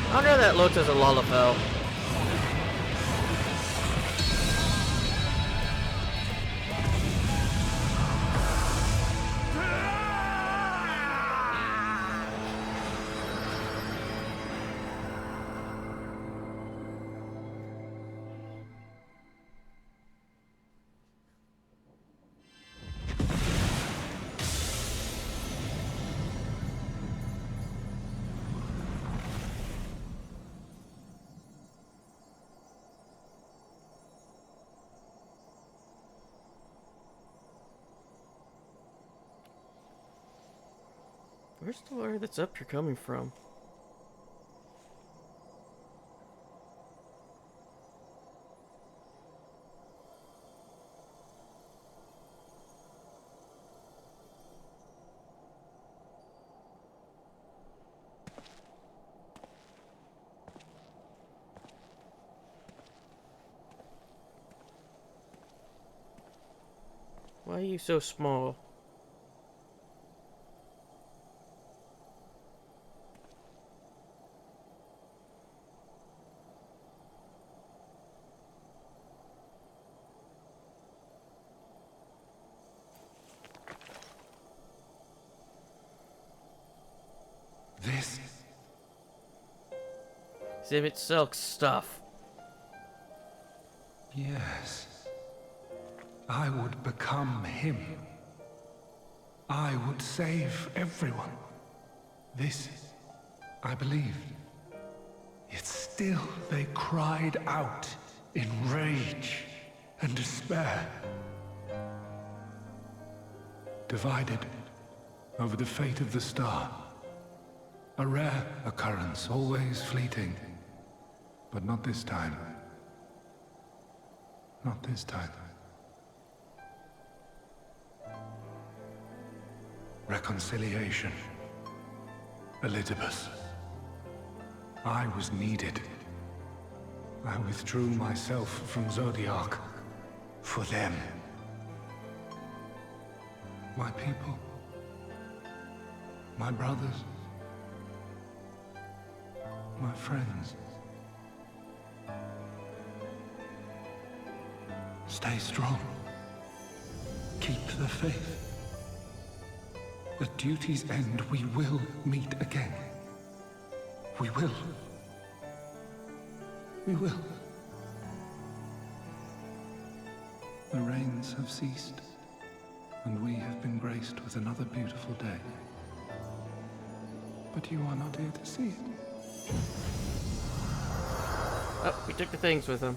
I wonder how that looked as a Lullafell. Where's the water that's up here coming from? Why are you so small? This? Exhibit Silk stuff. Yes. I would become him. I would save everyone. This, I believed. Yet still they cried out in rage and despair. Divided over the fate of the star. A rare occurrence, always fleeting. But not this time. Not this time. Reconciliation. Elidibus. I was needed. I withdrew myself from Zodiac. For them. My people. My brothers. My friends. Stay strong. Keep the faith. At duty's end, we will meet again. We will. We will. The rains have ceased, and we have been graced with another beautiful day. But you are not here to see it. Oh, we took the things with him.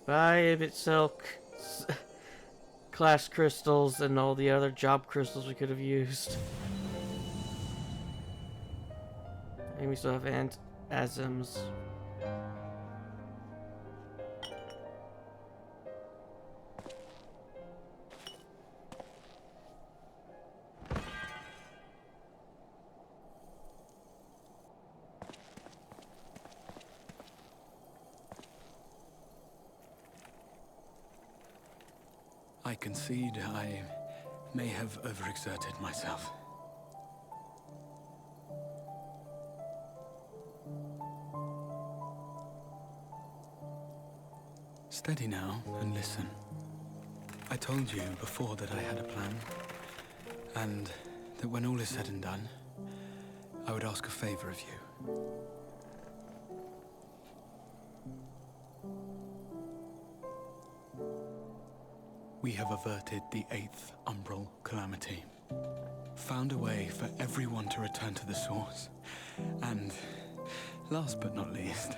Bye, Ibit Silk. Clash crystals and all the other job crystals we could have used. And we still have Asms. I concede I may have overexerted myself. Steady now and listen. I told you before that I had a plan, and that when all is said and done, I would ask a favor of you. We have averted the 8th Umbral Calamity. Found a way for everyone to return to the source. And, last but not least,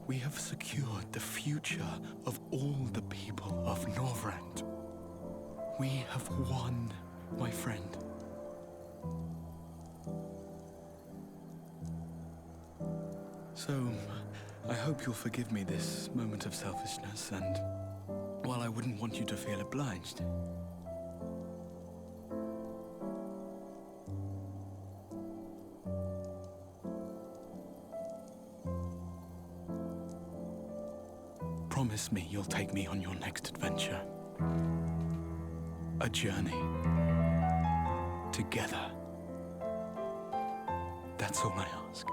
we have secured the future of all the people of Norvrant. We have won, my friend. So, I hope you'll forgive me this moment of selfishness, and while I wouldn't want you to feel obliged, promise me you'll take me on your next adventure. A journey. Together. That's all I ask.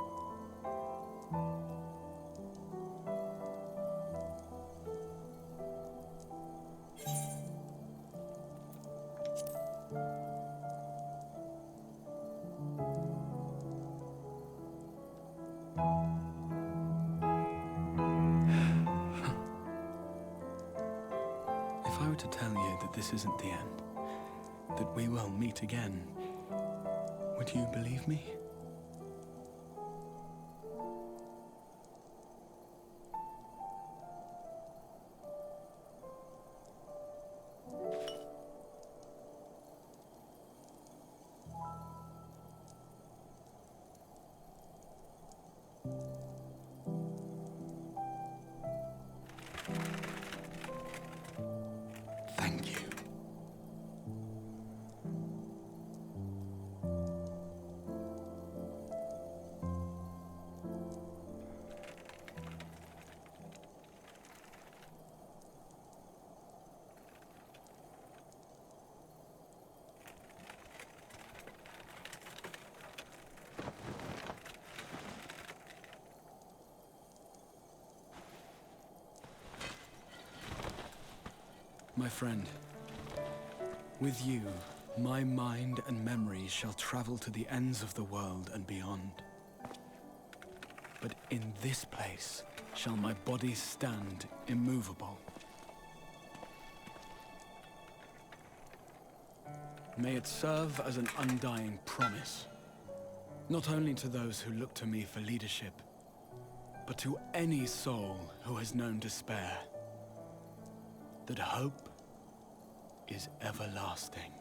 If I were to tell you that this isn't the end, that we will meet again, would you believe me? Thank you. My friend, with you, my mind and memories shall travel to the ends of the world and beyond. But in this place shall my body stand immovable. May it serve as an undying promise, not only to those who look to me for leadership, but to any soul who has known despair, that hope is everlasting.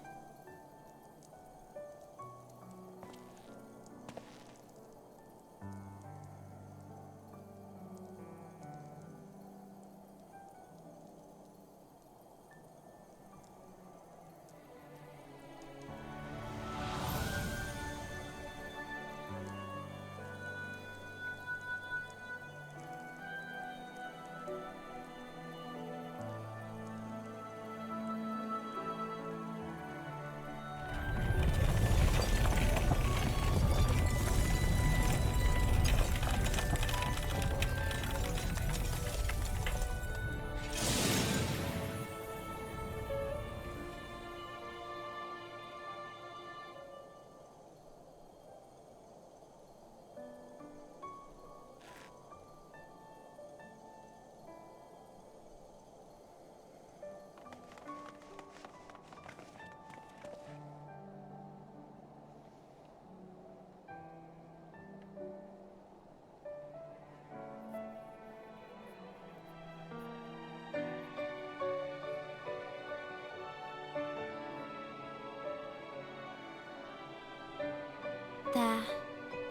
There,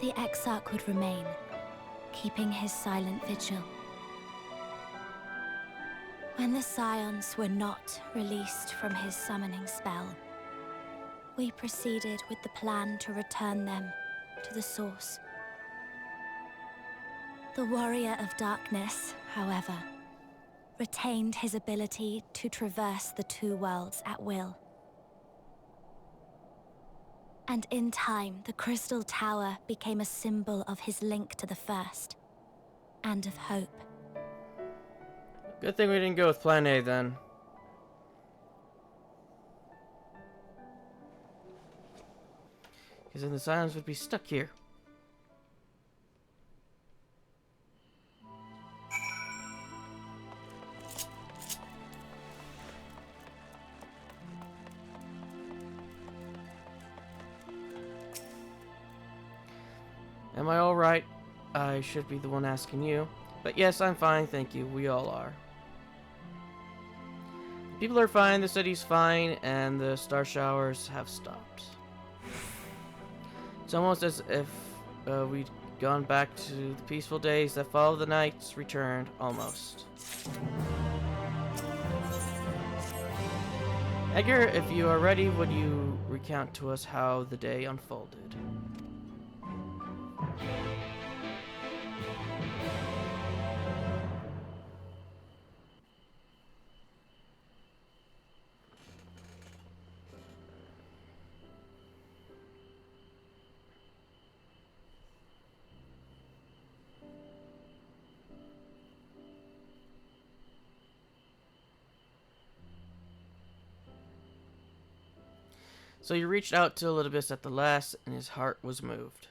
the Exarch would remain, keeping his silent vigil. When the Scions were not released from his summoning spell, we proceeded with the plan to return them to the Source. The Warrior of Darkness, however, retained his ability to traverse the two worlds at will. And in time, the Crystal Tower became a symbol of his link to the First, and of hope. Good thing we didn't go with Plan A then. Because then the Scions would be stuck here. Am I alright? I should be the one asking you. But yes, I'm fine, thank you. We all are. People are fine, the city's fine, and the star showers have stopped. It's almost as if we'd gone back to the peaceful days that followed the night's return, almost. Edgar, if you are ready, would you recount to us how the day unfolded? So you reached out to Elidibus at the last, and his heart was moved.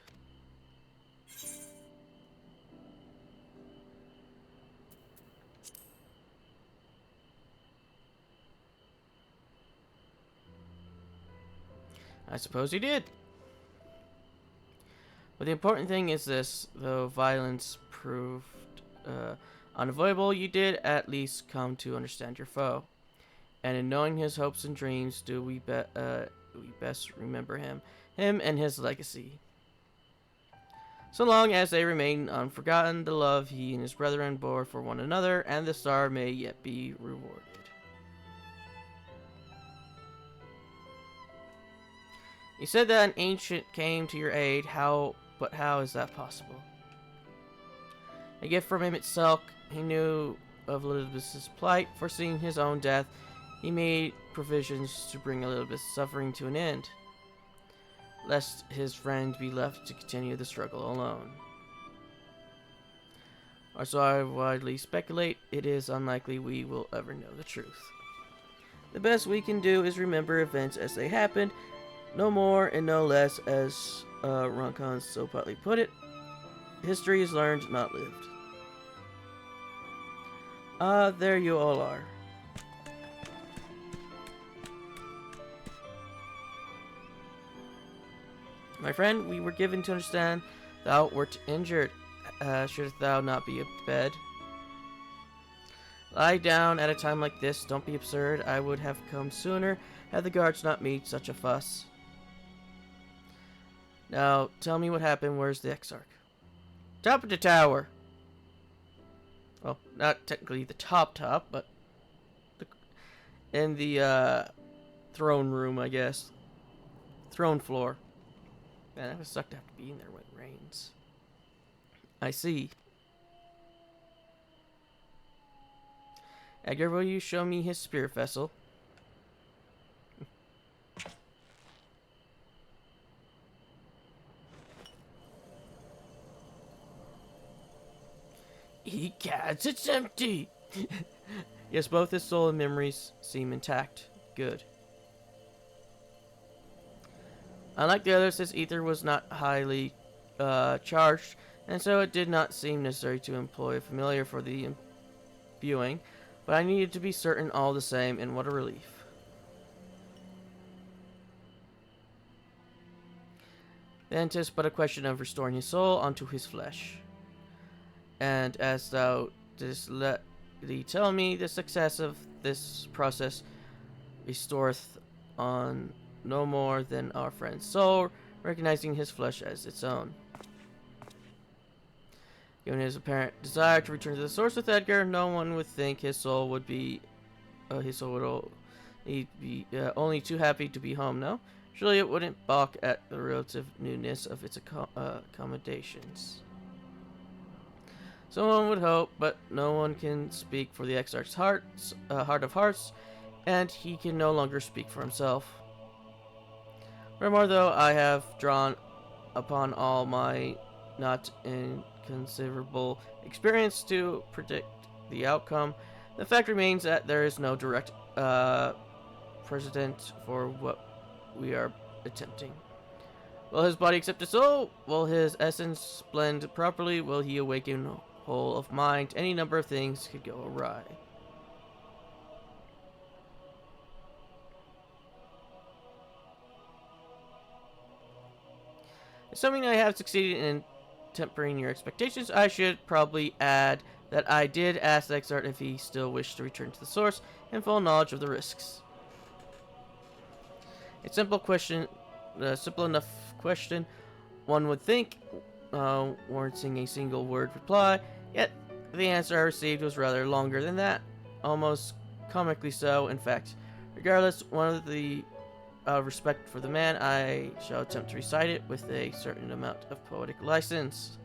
I suppose you did. But the important thing is this, though violence proved unavoidable, you did at least come to understand your foe. And in knowing his hopes and dreams, we best remember him and his legacy. So long as they remain unforgotten, the love he and his brethren bore for one another, and the star may yet be rewarded. You said that an ancient came to your aid. But how is that possible? A gift from him itself. He knew of Elidibus' plight, foreseeing his own death. He made provisions to bring Elidibus' suffering to an end, lest his friend be left to continue the struggle alone. Or so I widely speculate. It is unlikely we will ever know the truth. The best we can do is remember events as they happened, no more and no less, as Ronkon so politely put it. History is learned, not lived. There you all are. My friend, we were given to understand thou wert injured. Shouldst thou not be abed? Lie down at a time like this. Don't be absurd. I would have come sooner had the guards not made such a fuss. Now, tell me what happened. Where's the Exarch? Top of the tower. Well, not technically the top, but in the throne room, I guess. Throne floor. Man, that would suck to have to be in there when it rains. I see. Edgar, will you show me his spirit vessel? Egads, it's empty! Yes, both his soul and memories seem intact. Good. Unlike the others, his ether was not highly charged, and so it did not seem necessary to employ a familiar for the imbuing, but I needed to be certain all the same, and what a relief. Then 'tis but a question of restoring his soul unto his flesh. And as thou didst let thee tell me, the success of this process restoreth on no more than our friend's soul, recognizing his flesh as its own. Given his apparent desire to return to the source with Edgar, no one would think his soul would be, only too happy to be home. No, surely it wouldn't balk at the relative newness of its accommodations. Someone would hope, but no one can speak for the Exarch's heart of hearts, and he can no longer speak for himself. Furthermore, though I have drawn upon all my not inconsiderable experience to predict the outcome, the fact remains that there is no direct precedent for what we are attempting. Will his body accept his soul? Will his essence blend properly? Will he awaken whole of mind? Any number of things could go awry. Assuming I have succeeded in tempering your expectations, I should probably add that I did ask Exarch if he still wished to return to the source in full knowledge of the risks. A simple enough question, one would think, warranting a single word reply, yet the answer I received was rather longer than that, almost comically so, in fact. Regardless, one of the respect for the man, I shall attempt to recite it with a certain amount of poetic license.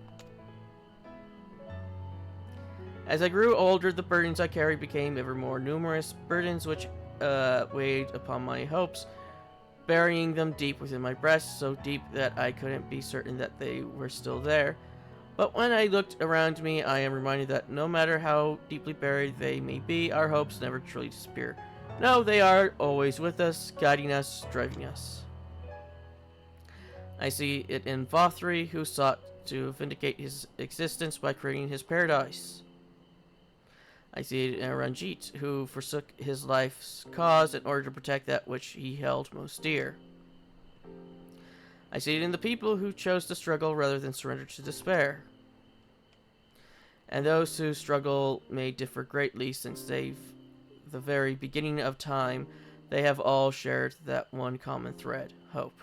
As I grew older, the burdens I carried became ever more numerous, burdens which weighed upon my hopes, burying them deep within my breast, so deep that I couldn't be certain that they were still there. But when I looked around me, I am reminded that no matter how deeply buried they may be, our hopes never truly disappear. No, they are always with us, guiding us, driving us. I see it in Vothri, who sought to vindicate his existence by creating his paradise. I see it in Ranjit, who forsook his life's cause in order to protect that which he held most dear. I see it in the people who chose to struggle rather than surrender to despair. And those who struggle may differ greatly, since the very beginning of time, they have all shared that one common thread, hope.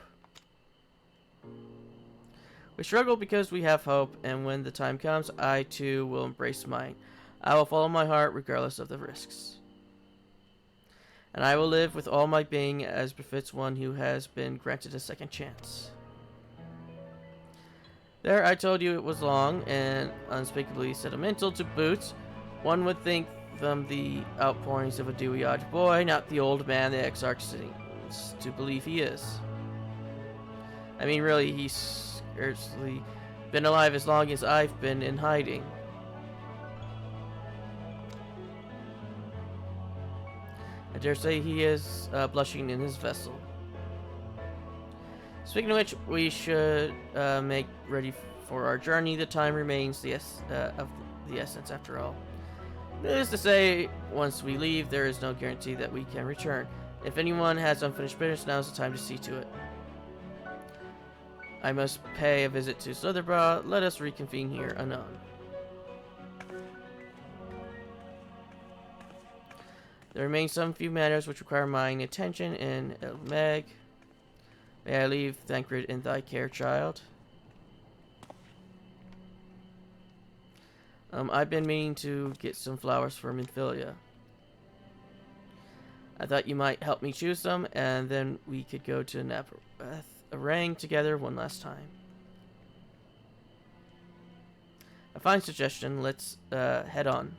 We struggle because we have hope, and when the time comes, I too will embrace mine. I will follow my heart regardless of the risks. And I will live with all my being as befits one who has been granted a second chance. There, I told you it was long and unspeakably sentimental to boot. One would think them the outpourings of a dewy-eyed boy, not the old man the Exarch seems to believe he is. I mean, really, he's scarcely been alive as long as I've been in hiding. I dare say he is blushing in his vessel. Speaking of which, we should make ready for our journey. The time remains of the essence, after all. Needless to say, once we leave, there is no guarantee that we can return. If anyone has unfinished business, now is the time to see to it. I must pay a visit to Slitherbrow. Let us reconvene here anon. There remain some few matters which require mine attention in Meg. May I leave Thancred in thy care, child? I've been meaning to get some flowers for Minfilia. I thought you might help me choose them, and then we could go to Navarang together one last time. A fine suggestion. Let's head on.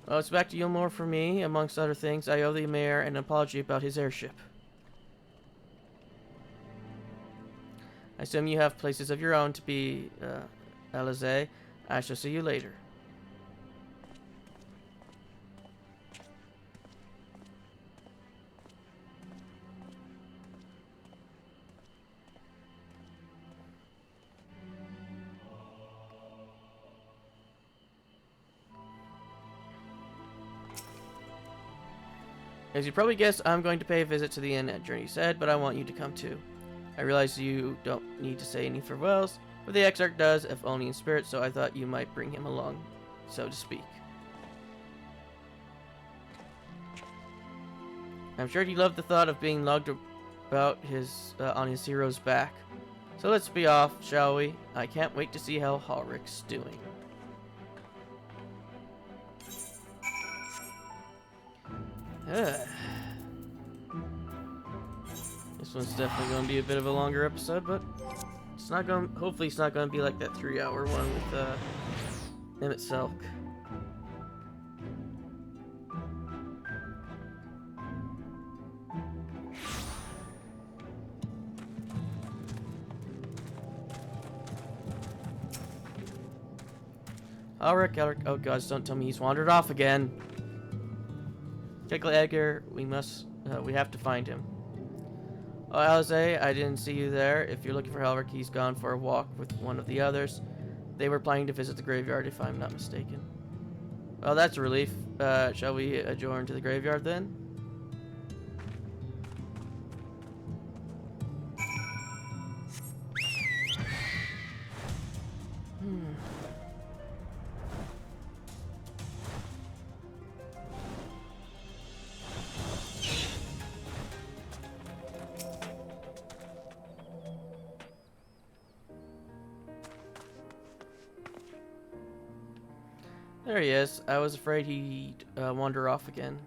Well, it's back to Yulmore for me. Amongst other things, I owe the mayor an apology about his airship. I assume you have places of your own to be, Alize. I shall see you later. As you probably guessed, I'm going to pay a visit to the inn at Journey's Edge, but I want you to come too. I realize you don't need to say any farewells, but the Exarch does, if only in spirit, so I thought you might bring him along, so to speak. I'm sure he loved the thought of being lugged about on his hero's back. So let's be off, shall we? I can't wait to see how Halric's doing. This one's definitely going to be a bit of a longer episode, but it's not going. Hopefully, it's not going to be like that 3-hour one with Emmett Selk. Halric, oh gods, don't tell me he's wandered off again. Tickle Edgar, we have to find him. Oh, Alize, I didn't see you there. If you're looking for Halric, he's gone for a walk with one of the others. They were planning to visit the graveyard, if I'm not mistaken. Well, that's a relief. Shall we adjourn to the graveyard then? There he is. I was afraid he'd wander off again.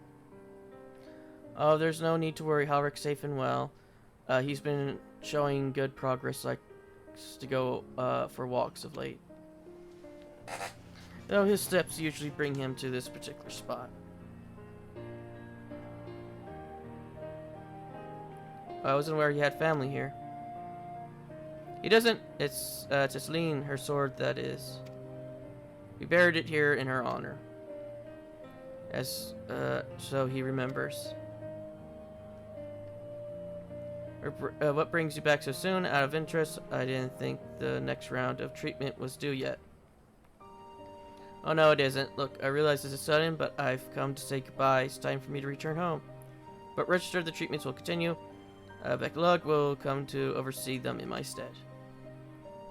Oh, there's no need to worry. Halric's safe and well. He's been showing good progress, likes to go for walks of late. Though his steps usually bring him to this particular spot. I wasn't aware he had family here. He doesn't. It's Tisleen, her sword, that is. We buried it here in her honor. So he remembers. What brings you back so soon? Out of interest, I didn't think the next round of treatment was due yet. Oh no, it isn't. Look, I realize this is sudden, but I've come to say goodbye. It's time for me to return home. But register the treatments will continue. Beklug will come to oversee them in my stead.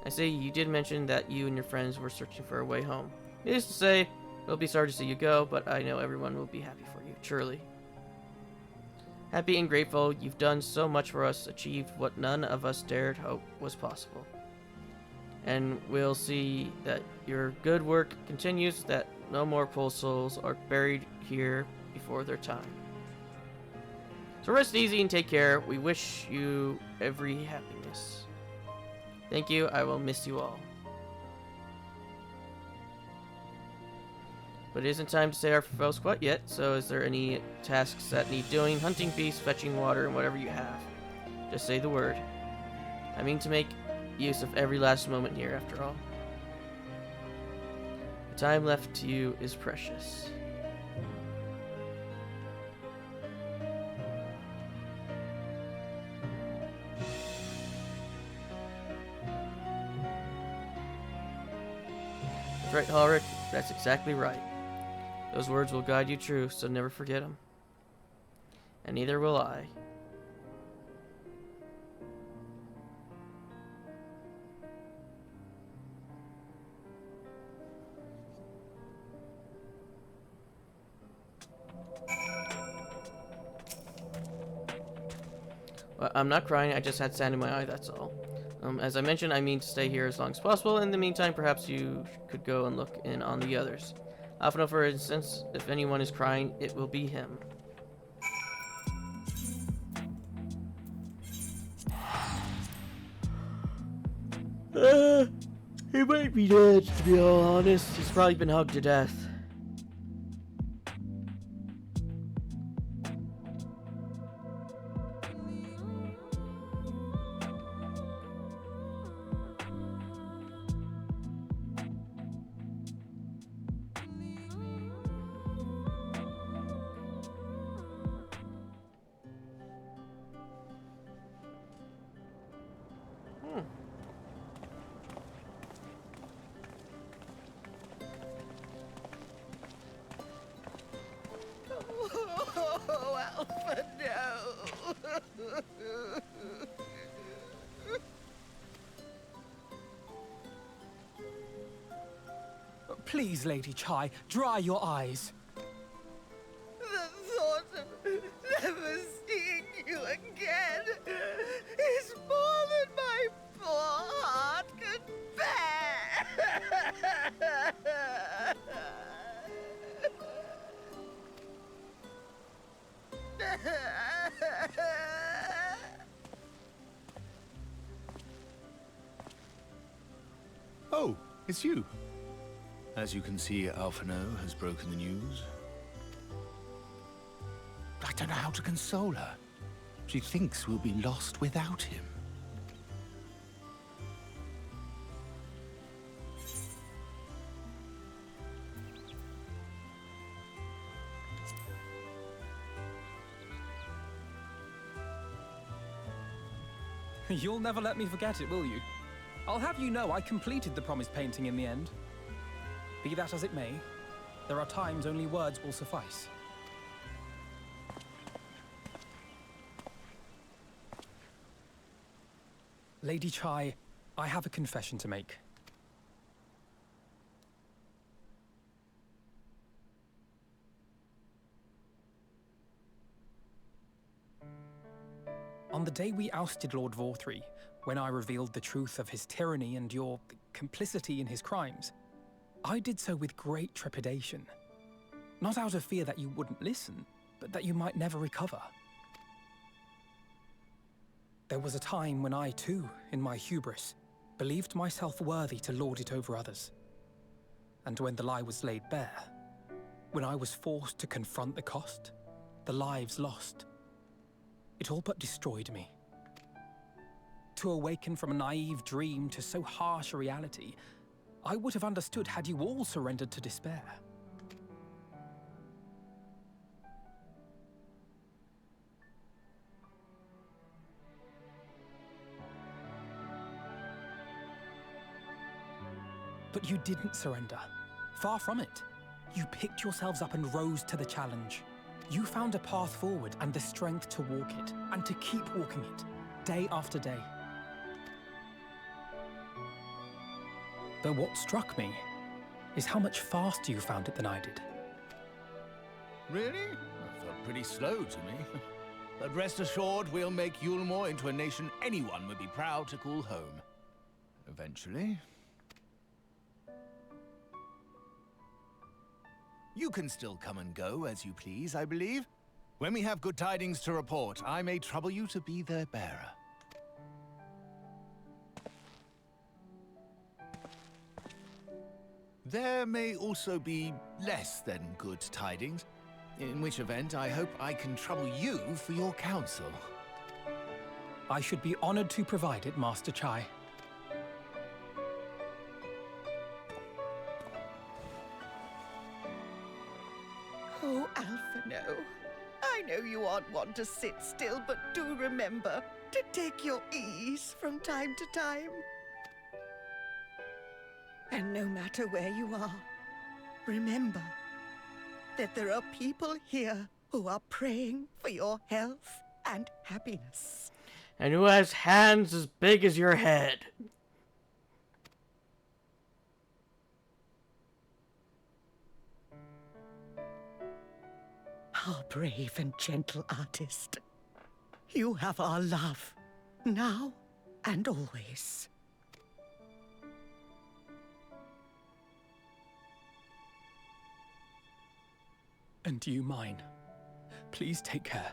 I see you did mention that you and your friends were searching for a way home. Needless to say, we'll be sorry to see you go, but I know everyone will be happy for you, truly. Happy and grateful, you've done so much for us, achieved what none of us dared hope was possible. And we'll see that your good work continues, that no more poor souls are buried here before their time. So rest easy and take care. We wish you every happiness. Thank you. I will miss you all. But it isn't time to say our farewells quite yet, so is there any tasks that need doing? Hunting beasts, fetching water, and whatever you have. Just say the word. I mean to make use of every last moment here, after all. The time left to you is precious. That's right, Ulrich. That's exactly right. Those words will guide you true, so never forget them. And neither will I. Well, I'm not crying, I just had sand in my eye, that's all. As I mentioned, I mean to stay here as long as possible. In the meantime, perhaps you could go and look in on the others. Alphino, for instance, if anyone is crying, it will be him. He might be dead, to be all honest. He's probably been hugged to death. Oh, Alpha, no! Please, Lady Chai, dry your eyes. The thought of never seeing you again is more than my poor heart can bear! Oh, it's you. As you can see, Alphino has broken the news. I don't know how to console her. She thinks we'll be lost without him. You'll never let me forget it, will you? I'll have you know I completed the promised painting in the end. Be that as it may, there are times only words will suffice. Lady Chai, I have a confession to make. On the day we ousted Lord Vorthree, when I revealed the truth of his tyranny and your complicity in his crimes, I did so with great trepidation. Not out of fear that you wouldn't listen, but that you might never recover. There was a time when I too, in my hubris, believed myself worthy to lord it over others. And when the lie was laid bare, when I was forced to confront the cost, the lives lost, it all but destroyed me. To awaken from a naive dream to so harsh a reality, I would have understood had you all surrendered to despair. But you didn't surrender. Far from it. You picked yourselves up and rose to the challenge. You found a path forward and the strength to walk it, and to keep walking it, day after day. Though what struck me is how much faster you found it than I did. Really? That felt pretty slow to me. But rest assured, we'll make Yulmore into a nation anyone would be proud to call home. Eventually. You can still come and go as you please, I believe. When we have good tidings to report, I may trouble you to be their bearer. There may also be less than good tidings, in which event I hope I can trouble you for your counsel. I should be honored to provide it, Master Chai. Oh, Alphino. I know you aren't one to sit still, but do remember to take your ease from time to time. And no matter where you are, remember that there are people here who are praying for your health and happiness. And who has hands as big as your head. Our brave and gentle artist. You have our love, now and always. And you mine. Please take care.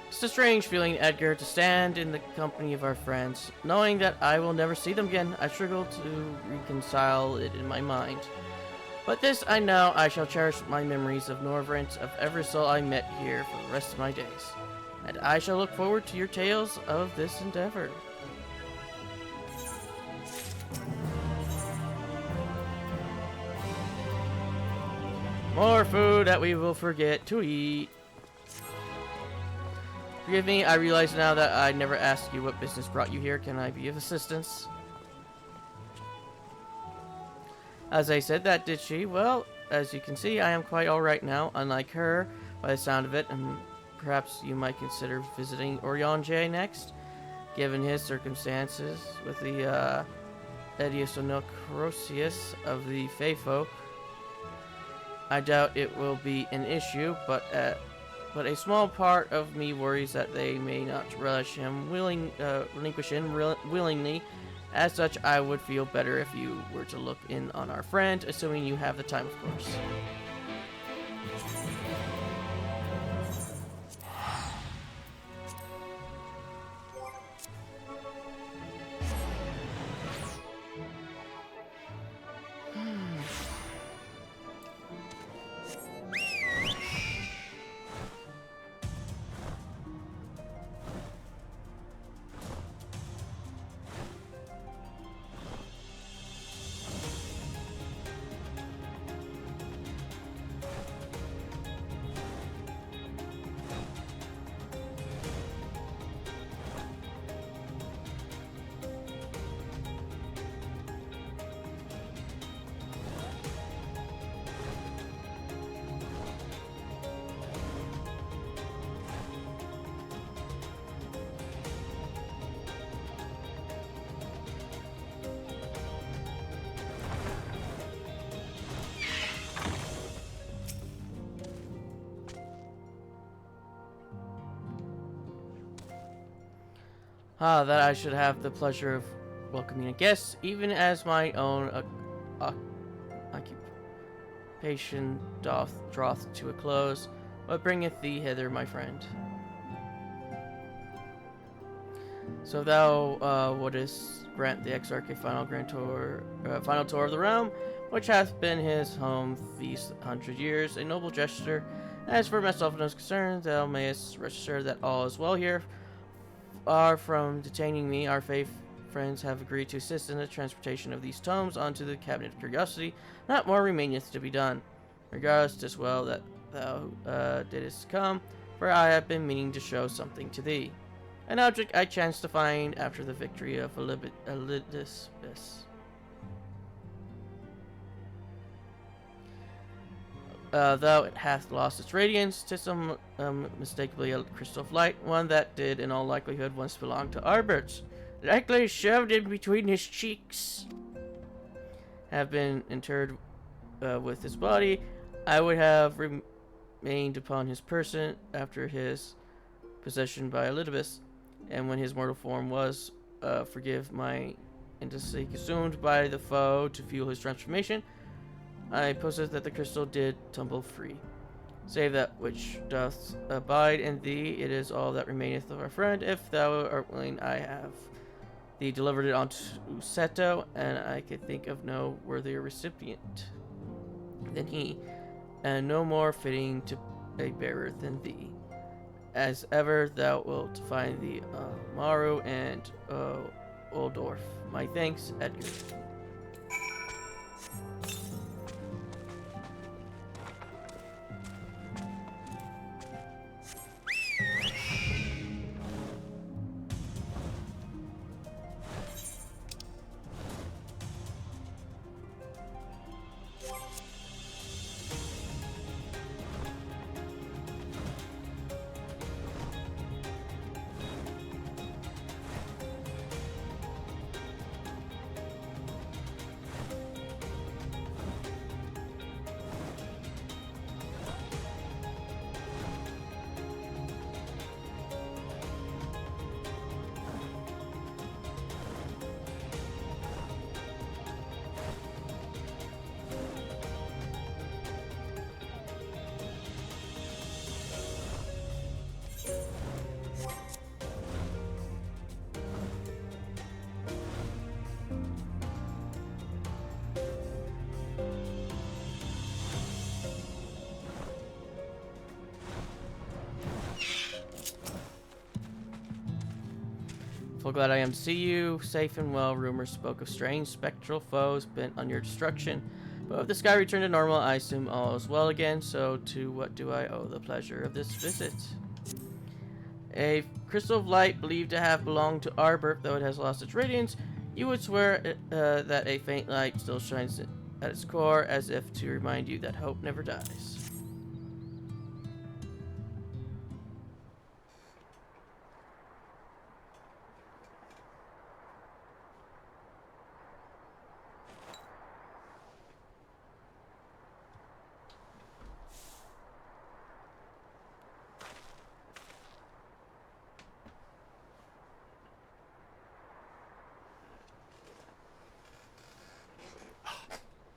It's a strange feeling, Edgar, to stand in the company of our friends. Knowing that I will never see them again, I struggle to reconcile it in my mind. But this I know, I shall cherish my memories of Norvrent, of every soul I met here for the rest of my days. And I shall look forward to your tales of this endeavor. More food that we will forget to eat. Forgive me, I realize now that I never asked you what business brought you here. Can I be of assistance? As I said that, did she? Well, as you can see, I am quite alright now, unlike her, by the sound of it, and perhaps you might consider visiting Orionje next, given his circumstances with the, Ediosonocrosius of the Fey Folk. I doubt it will be an issue, but a small part of me worries that they may not relinquish him willingly. As such, I would feel better if you were to look in on our friend, assuming you have the time, of course. That I should have the pleasure of welcoming a guest, even as my own occupation draweth to a close. What bringeth thee hither, my friend? So thou wouldest grant the Exarch a final tour of the realm, which hath been his home these 100 years, a noble gesture. As for myself and those concerned, thou mayest rest assured that all is well here. Far from detaining me, our faith friends have agreed to assist in the transportation of these tomes onto the Cabinet of Curiosity. Not more remaineth to be done. Regardless, 'tis well that thou didst come, for I have been meaning to show something to thee. An object I chanced to find after the victory of Elidus. Though it hath lost its radiance, 'tis unmistakably a crystal of light, one that did in all likelihood once belong to Arbert. Likely shoved in between his cheeks. Have been interred with his body. I would have remained upon his person after his possession by Elidibus, and when his mortal form was, forgive my intimacy, consumed by the foe to fuel his transformation, I possess that the crystal did tumble free. Save that which doth abide in thee, it is all that remaineth of our friend. If thou art willing, I have thee delivered it unto Seto, and I can think of no worthier recipient than he, and no more fitting to a bearer than thee. As ever thou wilt find the Maru and Oldorf. My thanks, Edgar. Full glad I am to see you, safe and well. Rumors spoke of strange spectral foes bent on your destruction. But if the sky returned to normal, I assume all is well again, so to what do I owe the pleasure of this visit? A crystal of light believed to have belonged to Arbor, though it has lost its radiance, you would swear that a faint light still shines at its core, as if to remind you that hope never dies.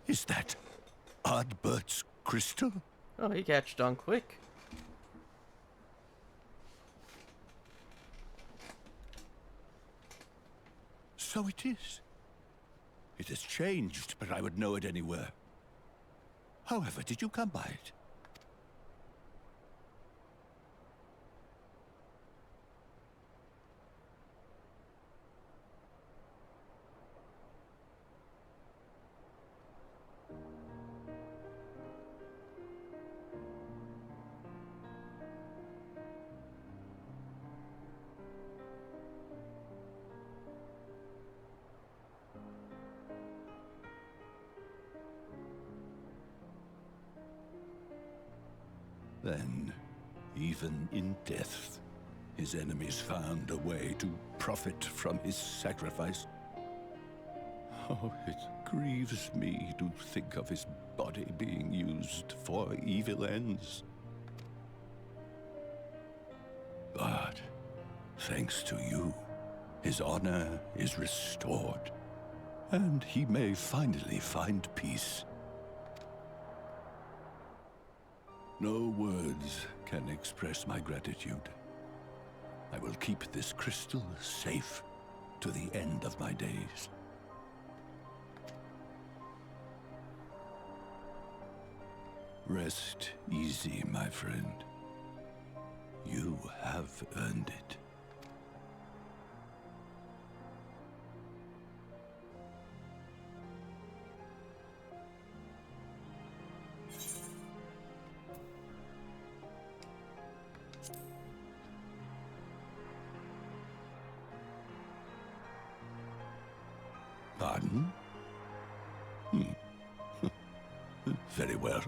Is that Ardbert's crystal? Oh, he catched on quick. So it is. It has changed, but I would know it anywhere. However, did you come by it? Then, even in death, his enemies found a way to profit from his sacrifice. Oh, it grieves me to think of his body being used for evil ends. But, thanks to you, his honor is restored, and he may finally find peace. No words can express my gratitude. I will keep this crystal safe to the end of my days. Rest easy, my friend. You have earned it. Pardon? Very well.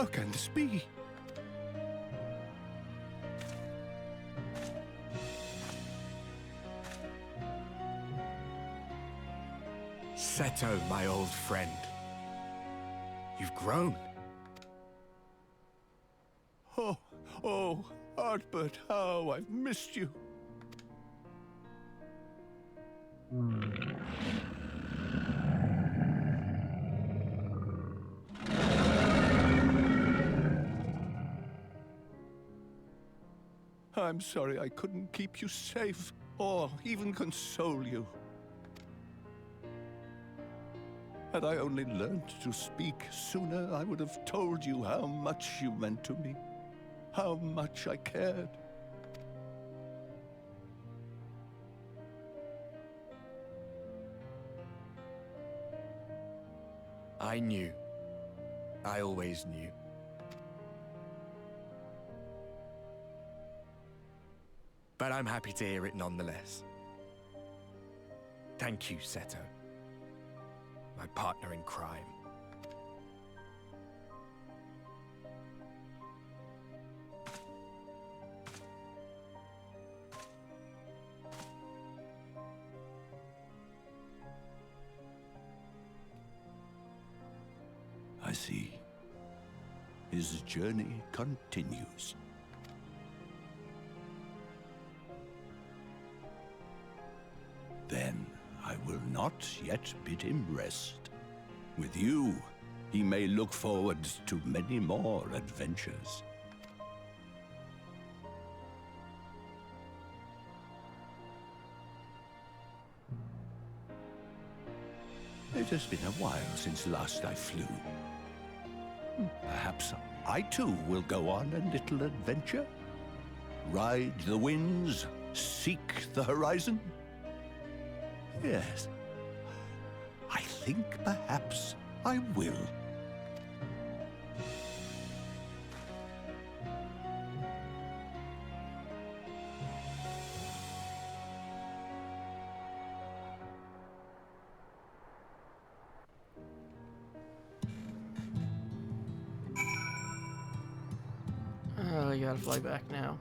How can this be? Seto, my old friend. You've grown. Oh, Artbert, how I've missed you. I'm sorry I couldn't keep you safe, or even console you. Had I only learned to speak sooner, I would have told you how much you meant to me, how much I cared. I knew. I always knew. But I'm happy to hear it nonetheless. Thank you, Seto. My partner in crime. I see. His journey continues. Then I will not yet bid him rest. With you, he may look forward to many more adventures. It has been a while since last I flew. Perhaps I too will go on a little adventure. Ride the winds, seek the horizon. Yes, I think perhaps I will. Oh, you gotta fly back now.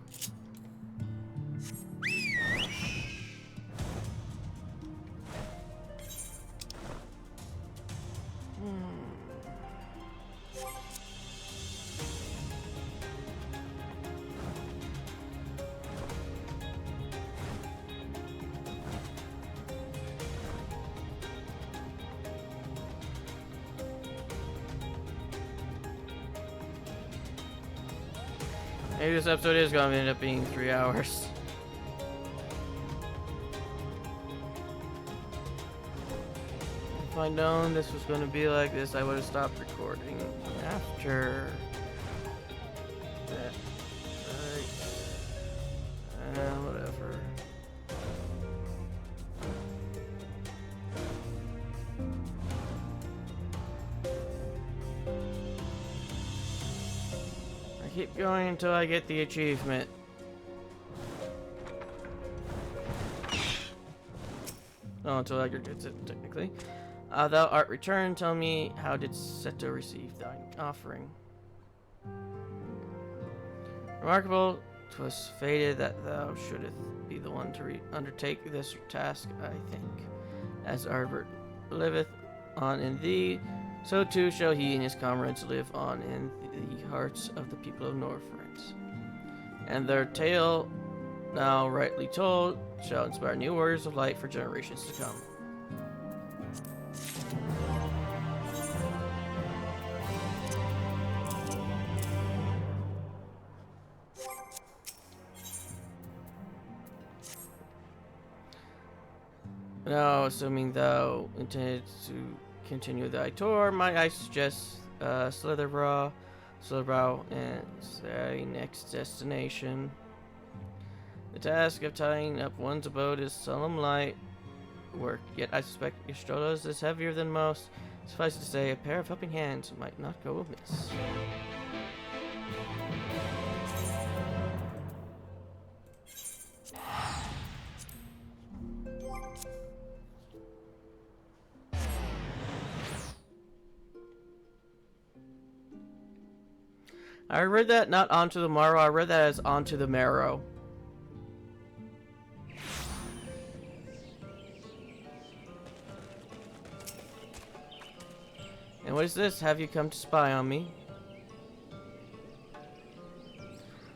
Maybe this episode is gonna end up being 3 hours. If I'd known this was gonna be like this, I would have stopped recording after that. Right. Whatever. Keep going until I get the achievement. Oh, until Edgar gets it, technically. Thou art returned. Tell me, how did Seto receive thine offering? Remarkable, 'twas fated that thou shouldst be the one to undertake this task, I think. As Arbert liveth on in thee, so too shall he and his comrades live on in the hearts of the people of Northrend. And their tale, now rightly told, shall inspire new warriors of light for generations to come. Now, assuming thou intended to continue thy tour, might I suggest Slitherbrow, and thy next destination. The task of tying up one's abode is solemn light work, yet I suspect Ystroda's is heavier than most. Suffice it to say, a pair of helping hands might not go amiss. I read that not onto the marrow, I read that as onto the marrow. And what is this? Have you come to spy on me?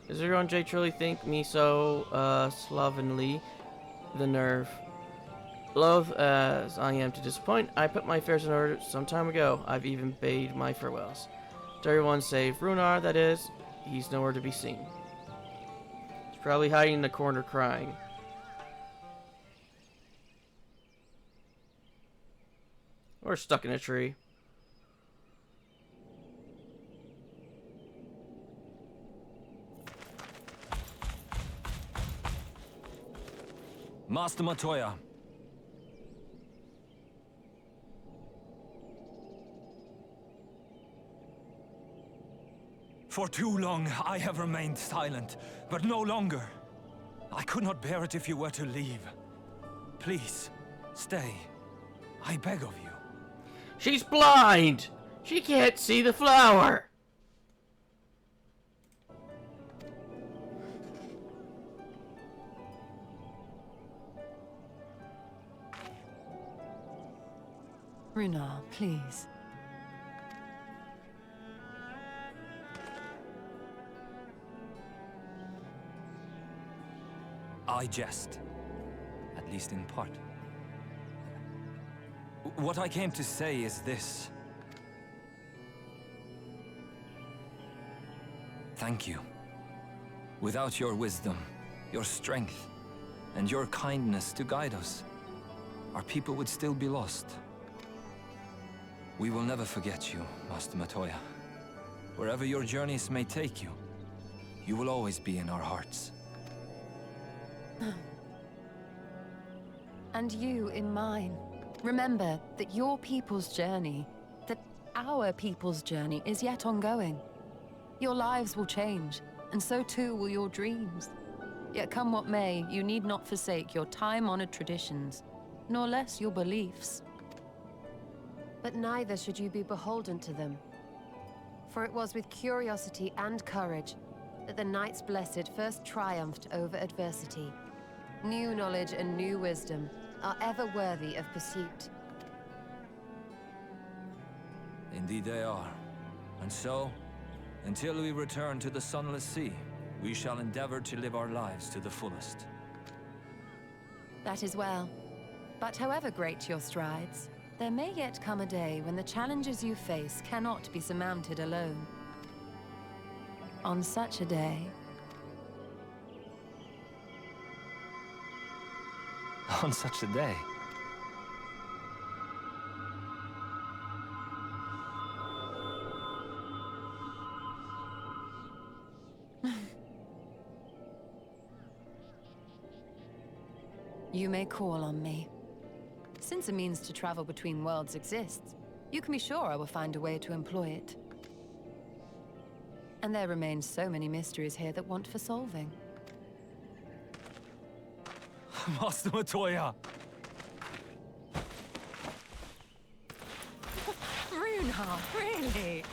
Does everyone J truly think me so, slovenly? The nerve. Loath as I am to disappoint, I put my affairs in order some time ago. I've even bade my farewells. To everyone save Runar, that is. He's nowhere to be seen. He's probably hiding in the corner crying. Or stuck in a tree. Master Matoya. For too long, I have remained silent, but no longer. I could not bear it if you were to leave. Please, stay. I beg of you. She's blind! She can't see the flower! Runar, please. I jest. At least in part. What I came to say is this. Thank you. Without your wisdom, your strength, and your kindness to guide us, our people would still be lost. We will never forget you, Master Matoya. Wherever your journeys may take you, you will always be in our hearts. And you in mine. Remember that your people's journey, that our people's journey is yet ongoing. Your lives will change, and so too will your dreams. Yet come what may, you need not forsake your time-honored traditions, nor less your beliefs. But neither should you be beholden to them. For it was with curiosity and courage that the Knights Blessed first triumphed over adversity. New knowledge and new wisdom are ever worthy of pursuit. Indeed they are. And so, until we return to the Sunless Sea, we shall endeavor to live our lives to the fullest. That is well. But however great your strides, there may yet come a day when the challenges you face cannot be surmounted alone. On such a day... On such a day. You may call on me. Since a means to travel between worlds exists, you can be sure I will find a way to employ it. And there remain so many mysteries here that want for solving. Master Matoya! Runar, really?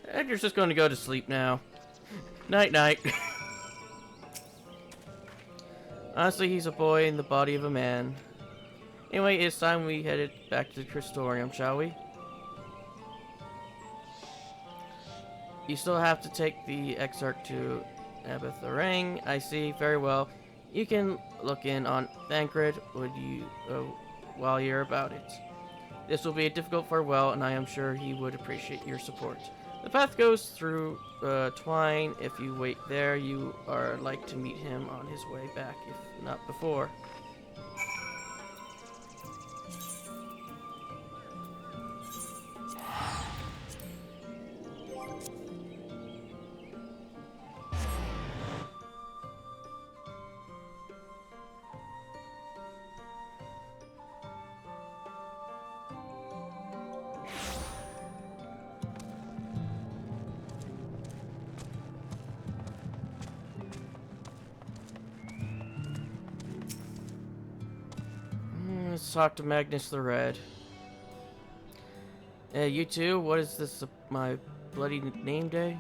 Edgar's just going to go to sleep now. Night-night. Honestly, he's a boy in the body of a man. Anyway, it's time we headed back to the Crystorium, shall we? You still have to take the Exarch to Abetharang, I see. Very well. You can look in on Thancred while you're about it. This will be a difficult farewell, and I am sure he would appreciate your support. The path goes through Twine. If you wait there, you are like to meet him on his way back, if not before. Let's talk to Magnus the Red. Hey, you two, what is this, my bloody name day?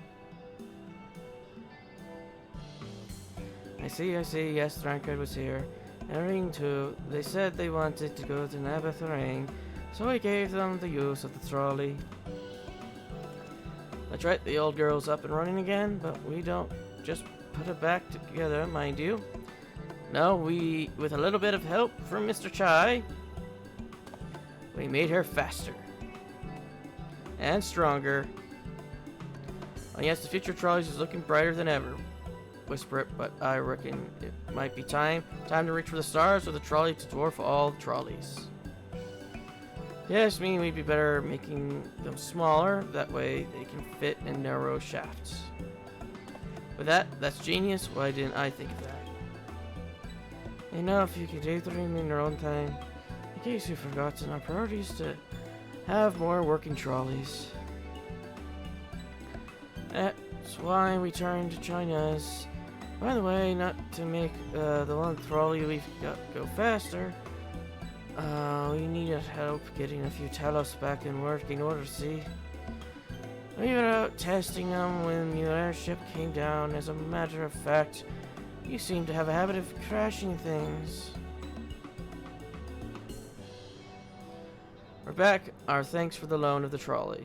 I see, yes, Thrankard was here. And Ring too. They said they wanted to go to Nabatharang, so I gave them the use of the trolley. That's right, the old girl's up and running again, but we don't just put it back together, mind you. No, we, with a little bit of help from Mr. Chai, we made her faster. And stronger. Oh yes, the future trolleys is looking brighter than ever. Whisper it, but I reckon it might be time to reach for the stars or the trolley to dwarf all the trolleys. Yes, mean we'd be better making them smaller, that way they can fit in narrow shafts. With that's genius, why didn't I think of that? Enough, you can daydream in your own time. In case you've forgotten, our priority is to have more working trolleys. That's why we turned to China's. By the way, not to make the one trolley we've got go faster, we needed help getting a few Talos back in working order, see? We were out testing them when your airship came down. As a matter of fact, you seem to have a habit of crashing things. We're back. Our thanks for the loan of the trolley.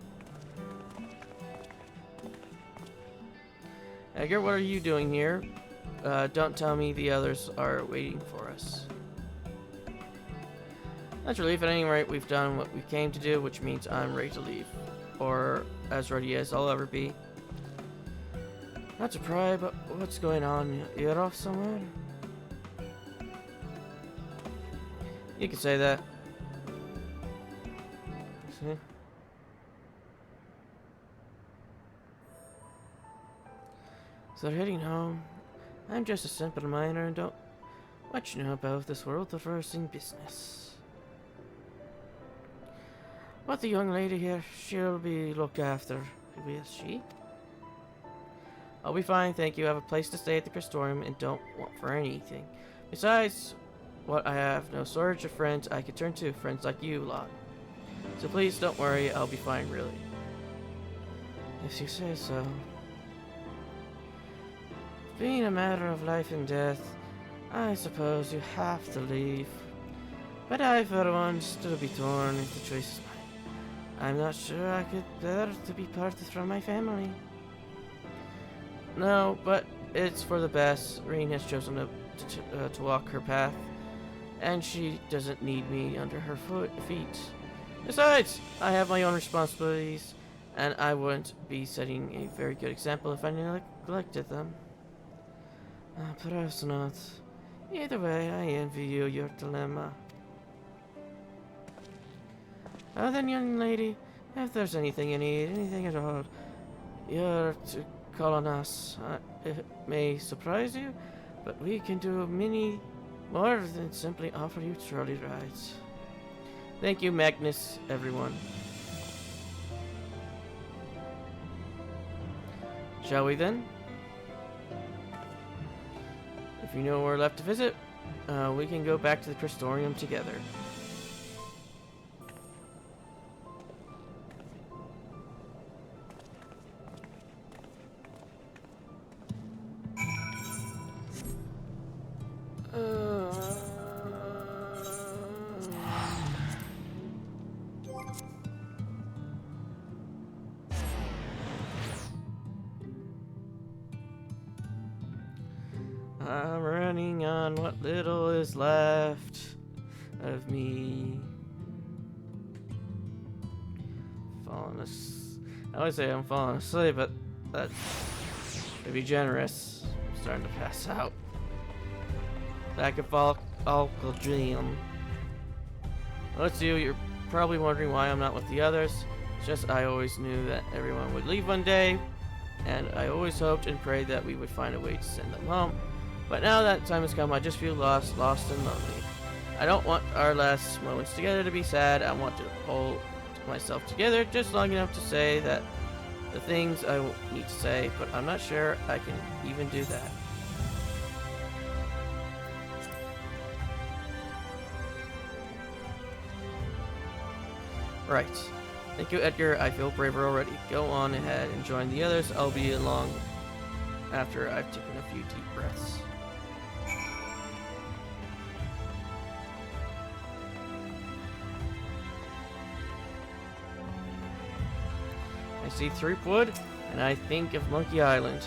Edgar, what are you doing here? Don't tell me the others are waiting for us. That's relief. At any rate, we've done what we came to do, which means I'm ready to leave. Or as ready as I'll ever be. Not to pry, but what's going on? You're off somewhere? You can say that. See? So they're heading home. I'm just a simple miner and don't much know about this world of in business. But the young lady here, she'll be looked after, will she? I'll be fine, thank you. I have a place to stay at the Cristorium and don't want for anything. Besides, what I have no shortage of friends I could turn to, friends like you lot. So please don't worry, I'll be fine, really. If you say so. Being a matter of life and death, I suppose you have to leave. But I, for one, still be torn if the choice is mine. I'm not sure I could bear to be parted from my family. No, but it's for the best. Reen has chosen to walk her path, and she doesn't need me under her feet. Besides, I have my own responsibilities, and I wouldn't be setting a very good example if I neglected them. Perhaps not. Either way, I envy you your dilemma. Oh, then, young lady, if there's anything you need, anything at all, you're to call on us. It may surprise you, but we can do many more than simply offer you trolley rides. Thank you, Magnus, everyone. Shall we then? If you know where left to visit, we can go back to the Cristorium together. I'm running on what little is left of me. I would say I'm falling asleep, but that's to be generous. I'm starting to pass out. Lack of alcohol dream. Let's you. You're probably wondering why I'm not with the others. It's just I always knew that everyone would leave one day, and I always hoped and prayed that we would find a way to send them home. But now that time has come, I just feel lost and lonely. I don't want our last moments together to be sad. I want to hold myself together just long enough to say that the things I need to say, but I'm not sure I can even do that. Right. Thank you, Edgar. I feel braver already. Go on ahead and join the others. I'll be along after I've taken a few deep breaths. I see Threepwood, and I think of Monkey Island.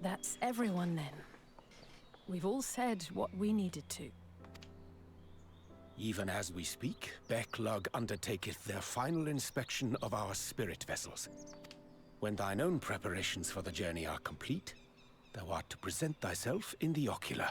That's everyone then. We've all said what we needed to. Even as we speak, Becklug undertaketh their final inspection of our spirit vessels. When thine own preparations for the journey are complete, thou art to present thyself in the ocular.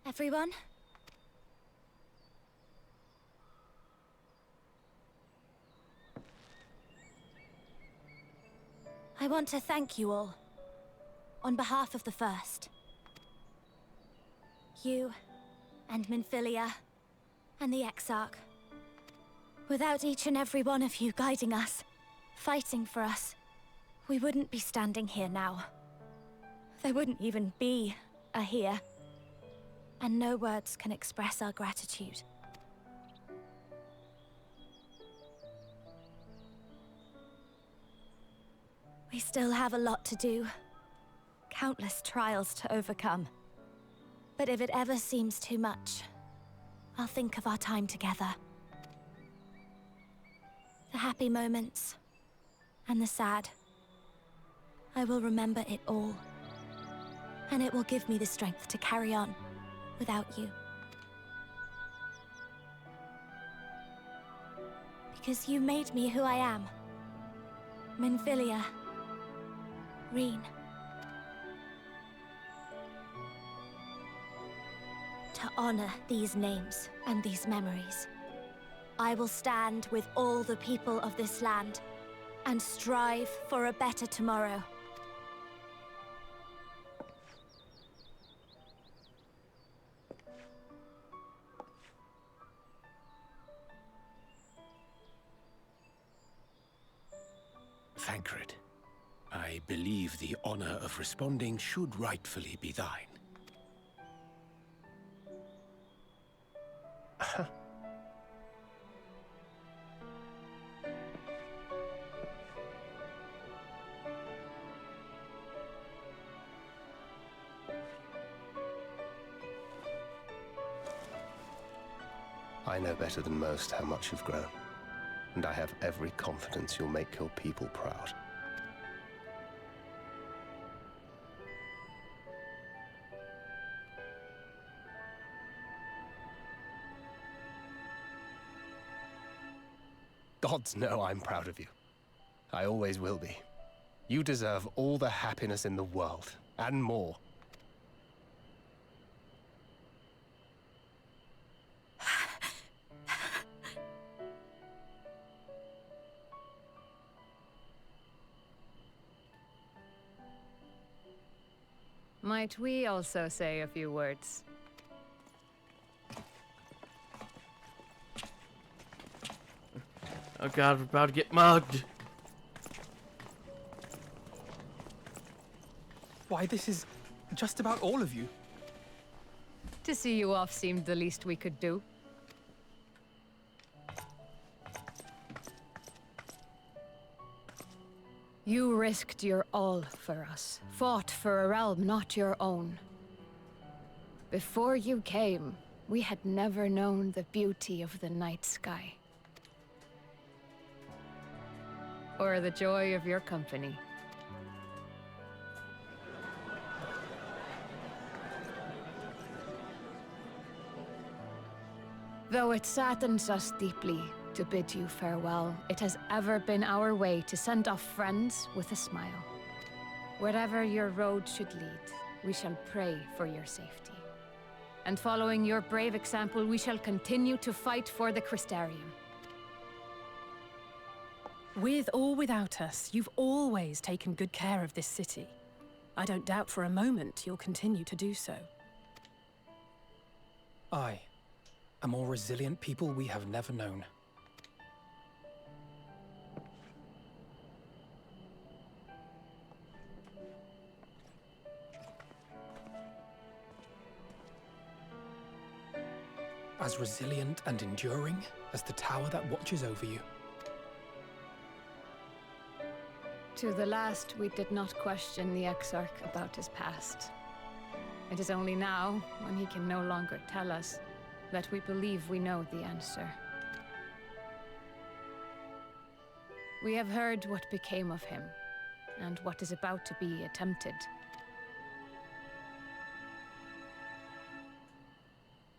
Everyone? I want to thank you all, on behalf of the First. You, and Minfilia, and the Exarch. Without each and every one of you guiding us, fighting for us, we wouldn't be standing here now. There wouldn't even be a here. And no words can express our gratitude. We still have a lot to do. Countless trials to overcome. But if it ever seems too much, I'll think of our time together. The happy moments, and the sad. I will remember it all. And it will give me the strength to carry on without you. Because you made me who I am. Minfilia. Reen. To honor these names and these memories, I will stand with all the people of this land and strive for a better tomorrow. Thancred, I believe the honor of responding should rightfully be thine. I know better than most how much you've grown, and I have every confidence you'll make your people proud. Gods know I'm proud of you. I always will be. You deserve all the happiness in the world, and more. Might we also say a few words? Oh god, we're about to get mugged. Why, this is just about all of you. To see you off seemed the least we could do. You risked your all for us, fought for a realm not your own. Before you came, we had never known the beauty of the night sky. Or the joy of your company. Though it saddens us deeply to bid you farewell, it has ever been our way to send off friends with a smile. Wherever your road should lead, we shall pray for your safety. And following your brave example, we shall continue to fight for the Crystarium. With or without us, you've always taken good care of this city. I don't doubt for a moment you'll continue to do so. Aye. A more resilient people we have never known. As resilient and enduring as the tower that watches over you. To the last, we did not question the Exarch about his past. It is only now, when he can no longer tell us, that we believe we know the answer. We have heard what became of him, and what is about to be attempted.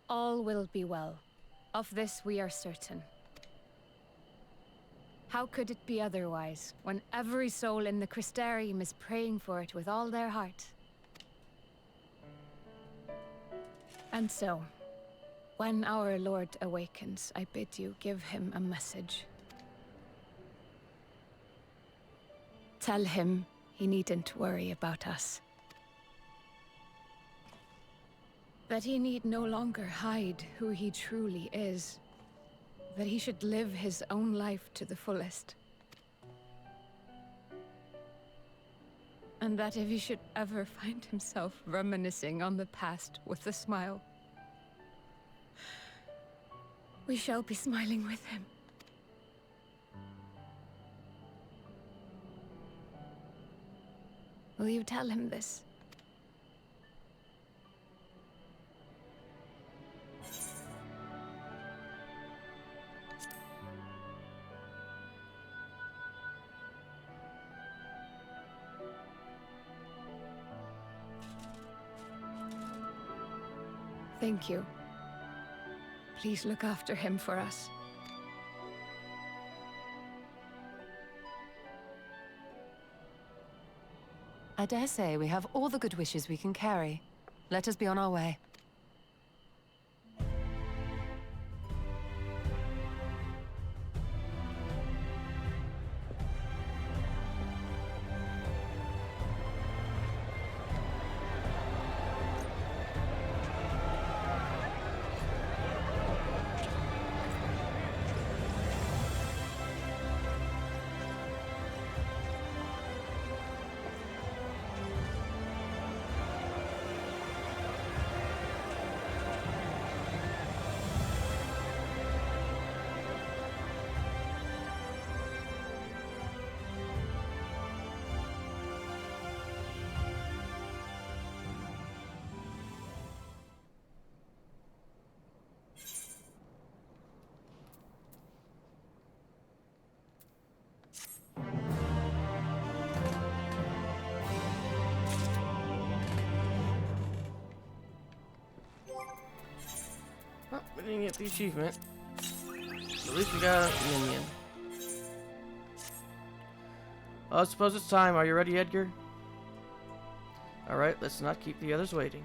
All will be well. Of this we are certain. How could it be otherwise, when every soul in the Crystarium is praying for it with all their heart? And so, when our Lord awakens, I bid you give him a message. Tell him he needn't worry about us. That he need no longer hide who he truly is. That he should live his own life to the fullest. And that if he should ever find himself reminiscing on the past with a smile, we shall be smiling with him. Will you tell him this? Thank you. Please look after him for us. I dare say we have all the good wishes we can carry. Let us be on our way. Well, we didn't get the achievement. At least we got a minion. Well, I suppose it's time. Are you ready, Edgar? Alright, let's not keep the others waiting.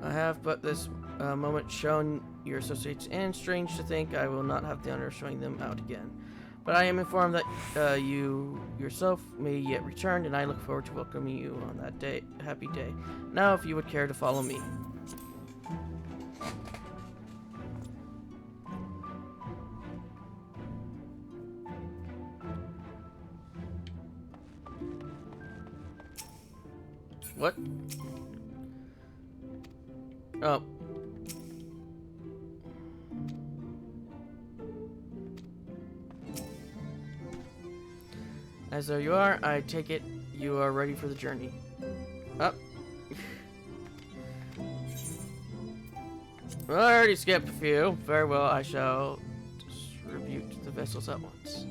I have but this moment shown your associates, and strange to think I will not have the honor of showing them out again. But I am informed that you yourself may yet return, and I look forward to welcoming you on that day. Happy day. Now, if you would care to follow me. What? Oh. As there you are, I take it you are ready for the journey. Up. Well, I already skipped a few. Very well, I shall distribute the vessels at once.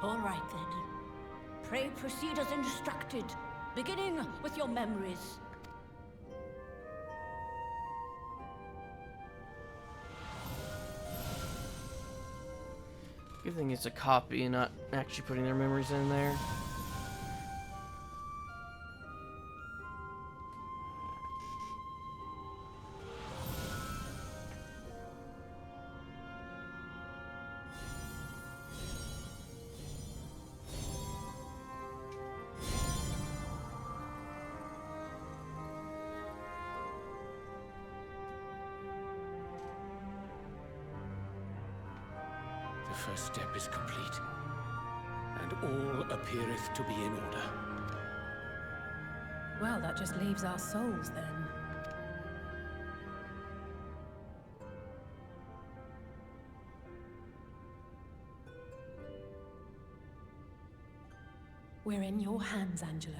All right, then. Pray proceed as instructed, beginning with your memories. Good thing it's a copy and not actually putting their memories in there. The first step is complete, and all appeareth to be in order. Well, that just leaves our souls then. We're in your hands, Angelo.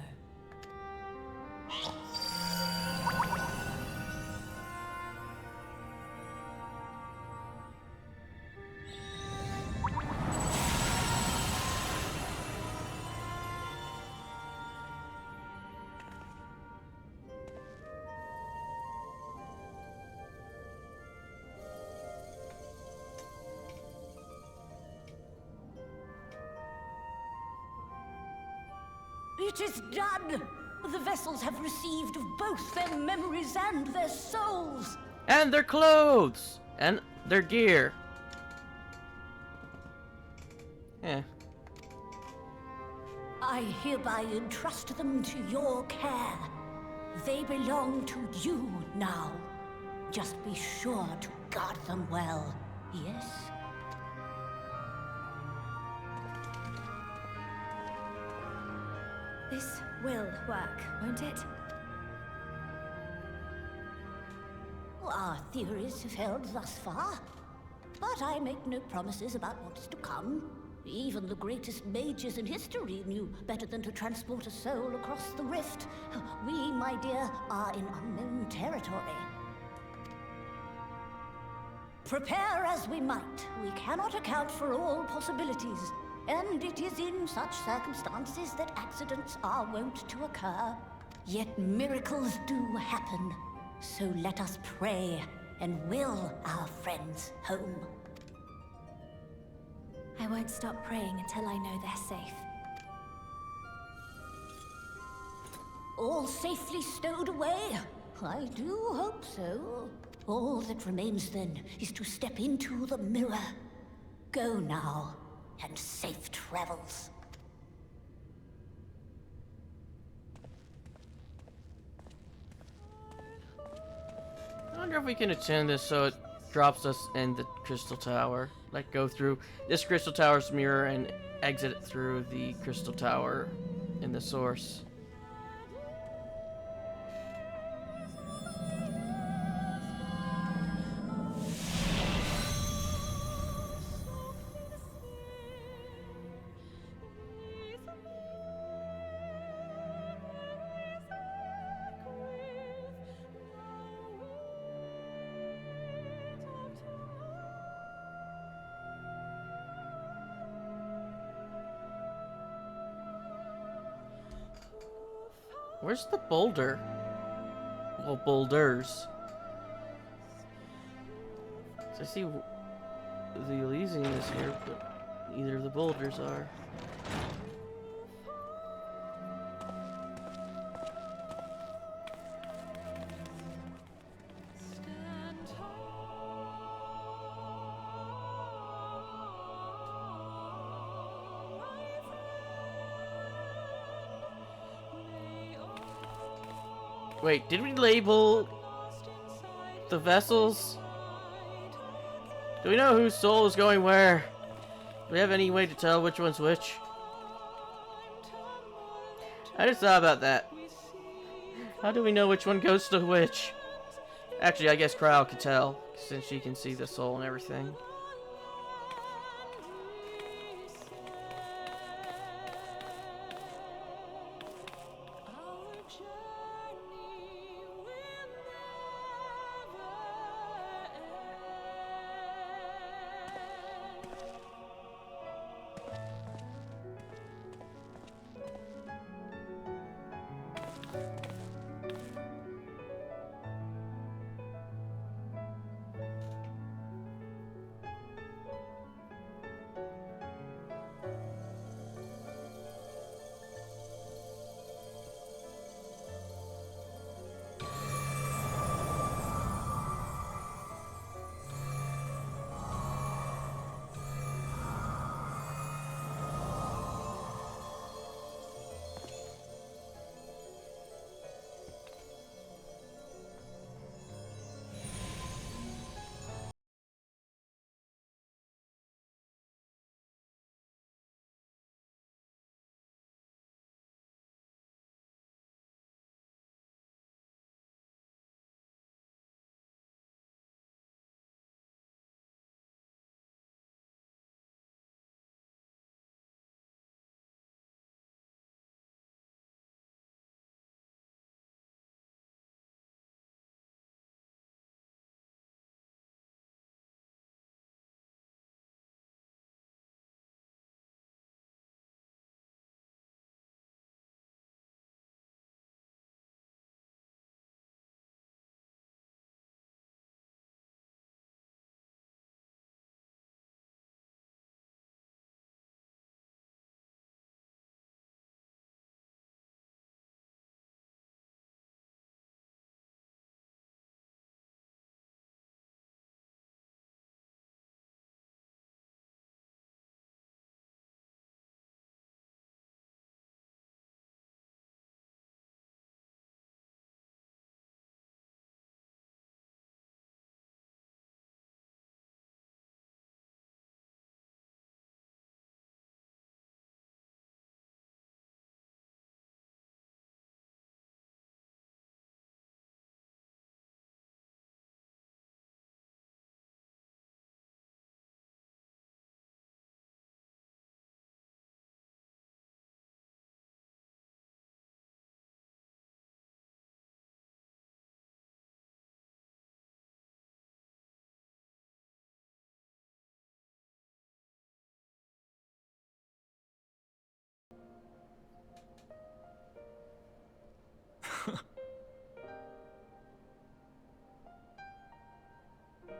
It is done! The vessels have received of both their memories and their souls! And their clothes! And their gear. Yeah. I hereby entrust them to your care. They belong to you now. Just be sure to guard them well, yes? This will work, won't it? Our theories have held thus far, but I make no promises about what is to come. Even the greatest mages in history knew better than to transport a soul across the rift. We, my dear, are in unknown territory. Prepare as we might, we cannot account for all possibilities. And it is in such circumstances that accidents are wont to occur. Yet miracles do happen. So let us pray and will our friends home. I won't stop praying until I know they're safe. All safely stowed away? I do hope so. All that remains then is to step into the mirror. Go now. And safe travels. I wonder if we can attend this so it drops us in the crystal tower. Like go through this crystal tower's mirror and exit through the crystal tower in the source. Where's the boulder? Well, boulders. So I see the Elysium is here, but neither of the boulders are. Wait, did we label the vessels? Do we know whose soul is going where? Do we have any way to tell which one's which? I just thought about that. How do we know which one goes to which? Actually, I guess Crowd could tell, since she can see the soul and everything.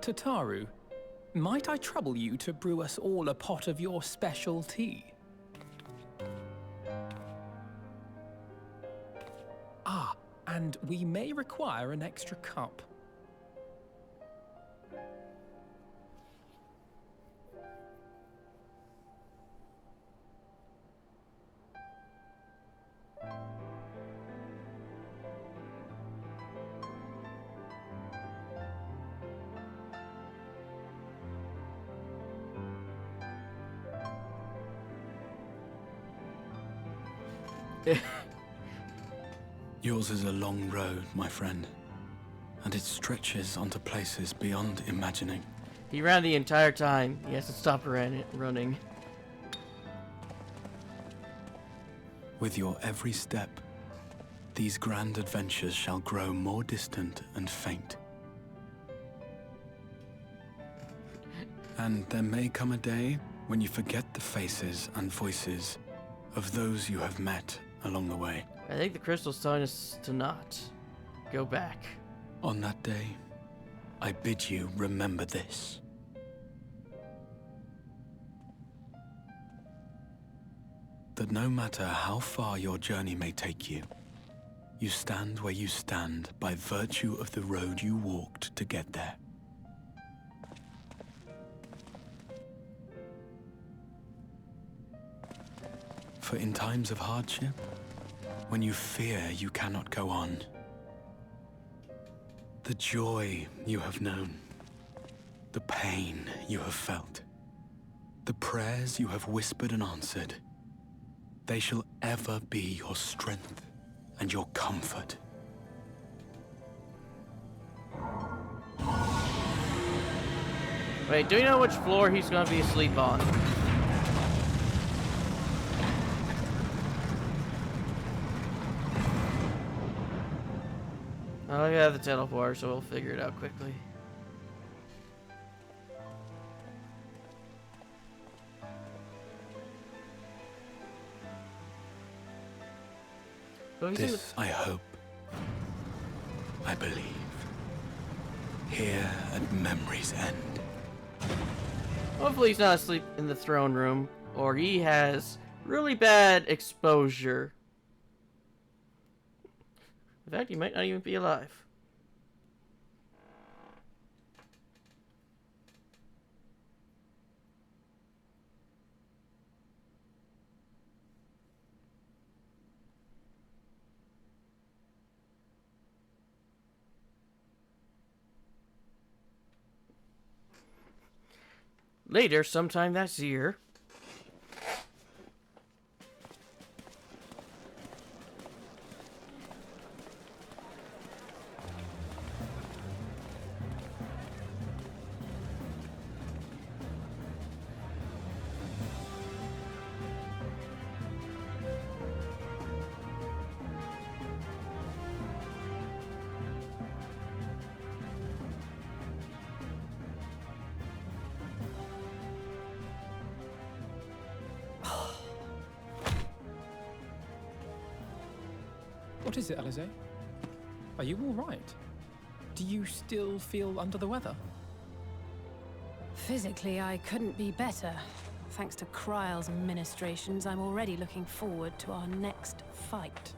Tataru, might I trouble you to brew us all a pot of your special tea? Ah, and we may require an extra cup. Yours is a long road, my friend, and it stretches onto places beyond imagining. He ran the entire time. He hasn't stopped running. With your every step, these grand adventures shall grow more distant and faint. And there may come a day when you forget the faces and voices of those you have met along the way. I think the crystal's telling us to not go back. On that day, I bid you remember this. That no matter how far your journey may take you, you stand where you stand by virtue of the road you walked to get there. For in times of hardship, when you fear you cannot go on, the joy you have known, the pain you have felt, the prayers you have whispered and answered, they shall ever be your strength and your comfort. Wait, do you know which floor he's gonna be asleep on? Oh, we have the teleporter, so we'll figure it out quickly. This I hope, I believe, here at memory's end. Hopefully he's not asleep in the throne room, or he has really bad exposure. In fact, he might not even be alive. Later, sometime that year, What is it, Alize? Are you all right? Do you still feel under the weather? Physically, I couldn't be better. Thanks to Kryle's ministrations, I'm already looking forward to our next fight.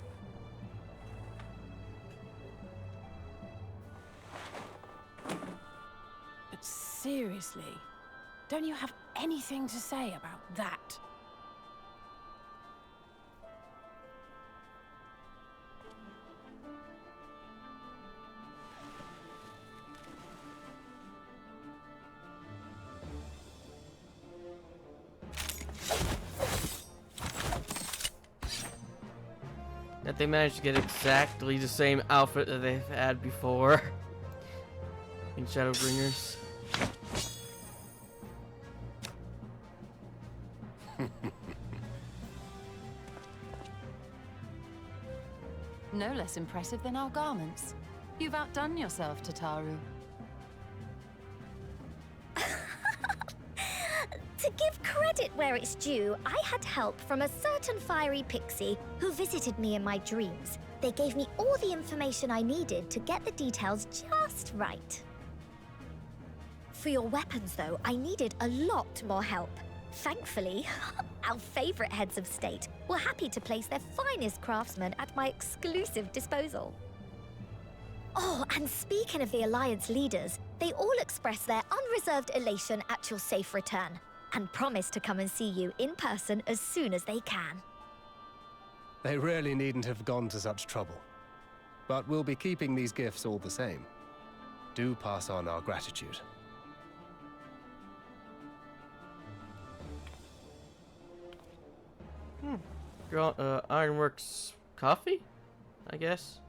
But seriously, don't you have anything to say about that? that they managed to get exactly the same outfit that they've had before in Shadowbringers. No less impressive than our garments. You've outdone yourself, Tataru. To give credit where it's due, I had help from a certain fiery pixie who visited me in my dreams. They gave me all the information I needed to get the details just right. For your weapons, though, I needed a lot more help. Thankfully, our favorite heads of state were happy to place their finest craftsmen at my exclusive disposal. Oh, and speaking of the Alliance leaders, they all expressed their unreserved elation at your safe return, and promise to come and see you in person as soon as they can. They really needn't have gone to such trouble. But we'll be keeping these gifts all the same. Do pass on our gratitude. Ironworks coffee, I guess.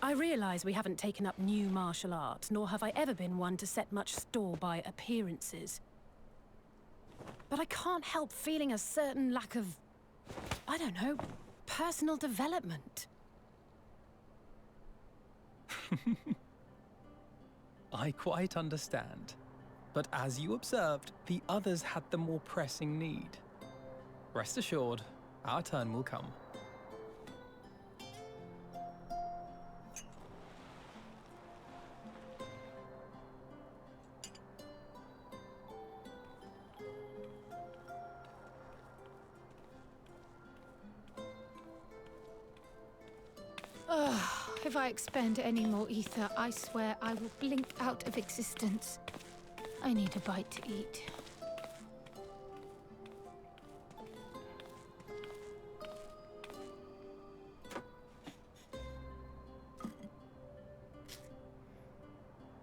I realize we haven't taken up new martial arts, nor have I ever been one to set much store by appearances. But I can't help feeling a certain lack of, I don't know, personal development. I quite understand. But as you observed, the others had the more pressing need. Rest assured, our turn will come. If I expend any more ether, I swear I will blink out of existence. I need a bite to eat.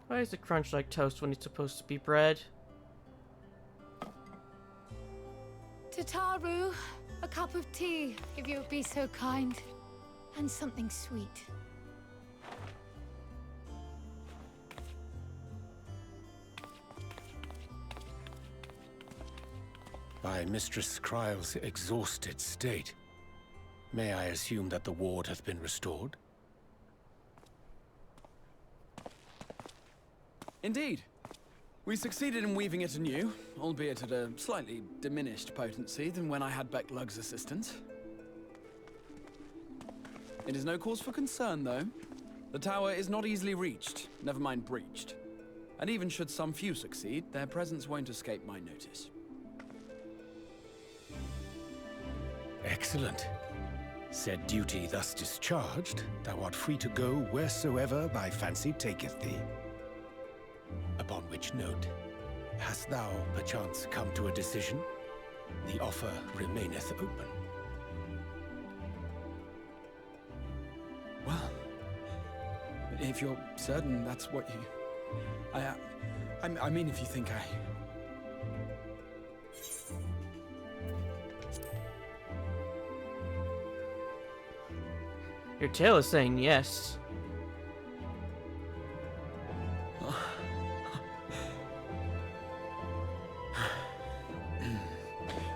Why is it crunch like toast when it's supposed to be bread? Tataru, a cup of tea, if you would be so kind. And something sweet. By Mistress Kryle's exhausted state, may I assume that the ward hath been restored? Indeed. We succeeded in weaving it anew, albeit at a slightly diminished potency than when I had Becklug's assistance. It is no cause for concern, though. The tower is not easily reached, never mind breached. And even should some few succeed, their presence won't escape my notice. Excellent. Said duty thus discharged, thou art free to go wheresoever thy fancy taketh thee. Upon which note, hast thou perchance come to a decision? The offer remaineth open. Well, if you're certain that's what you... I mean, if you think I... Your tail is saying yes.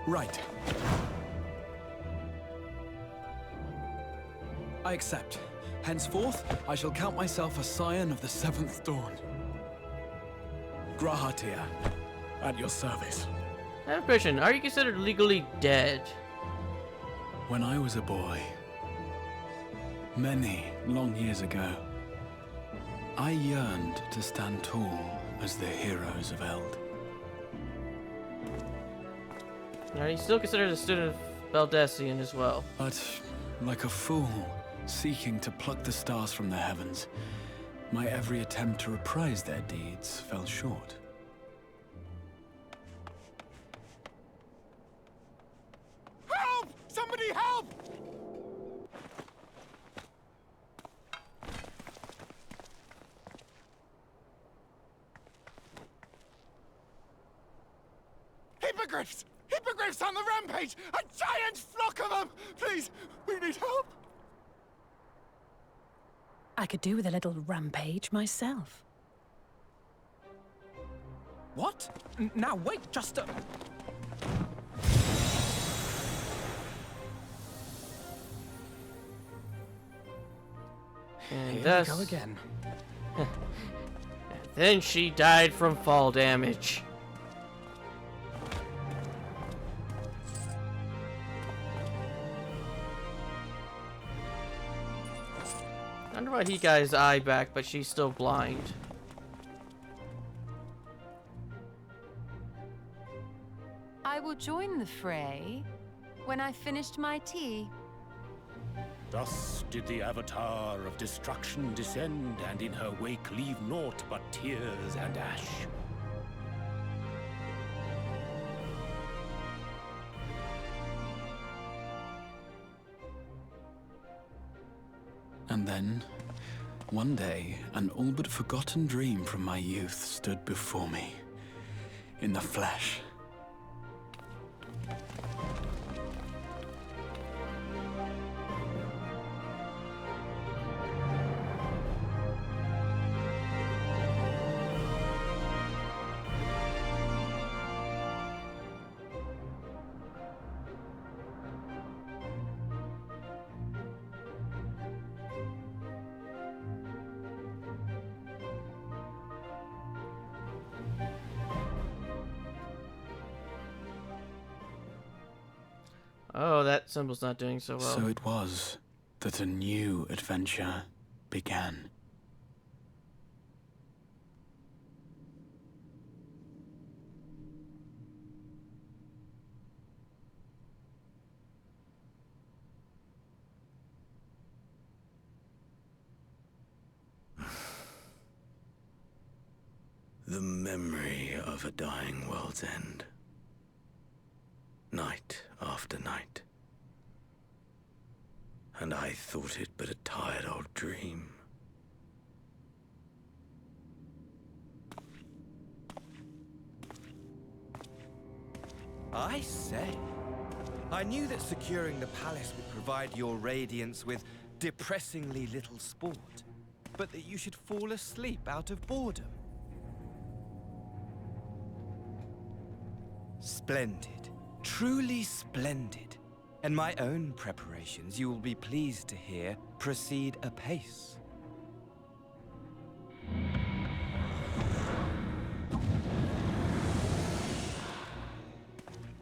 Right. I accept. Henceforth, I shall count myself a scion of the Seventh Dawn. Grahatir, at your service. I have a question. Are you considered legally dead? When I was a boy, many long years ago, I yearned to stand tall as the heroes of Eld. Are you still considered a student of Baldessian as well? But, like a fool, seeking to pluck the stars from the heavens, my every attempt to reprise their deeds fell short. Help! Somebody help! Hippogriffs! Hippogriffs on the rampage! A giant flock of them! Please, we need help! I could do with a little rampage myself. What? Now wait, just a... And Here thus... we go again. And then she died from fall damage. I wonder about he got his eye back, but she's still blind? I will join the fray when I've finished my tea. Thus did the Avatar of Destruction descend, and in her wake leave naught but tears and ash. And then, one day, an all but forgotten dream from my youth stood before me, in the flesh. Oh, that symbol's not doing so well. So it was that a new adventure began. The memory of a dying world's end. Night after night. And I thought it but a tired old dream. I say, I knew that securing the palace would provide your radiance with depressingly little sport, but that you should fall asleep out of boredom. Splendid. Truly splendid. And my own preparations, you will be pleased to hear, proceed apace.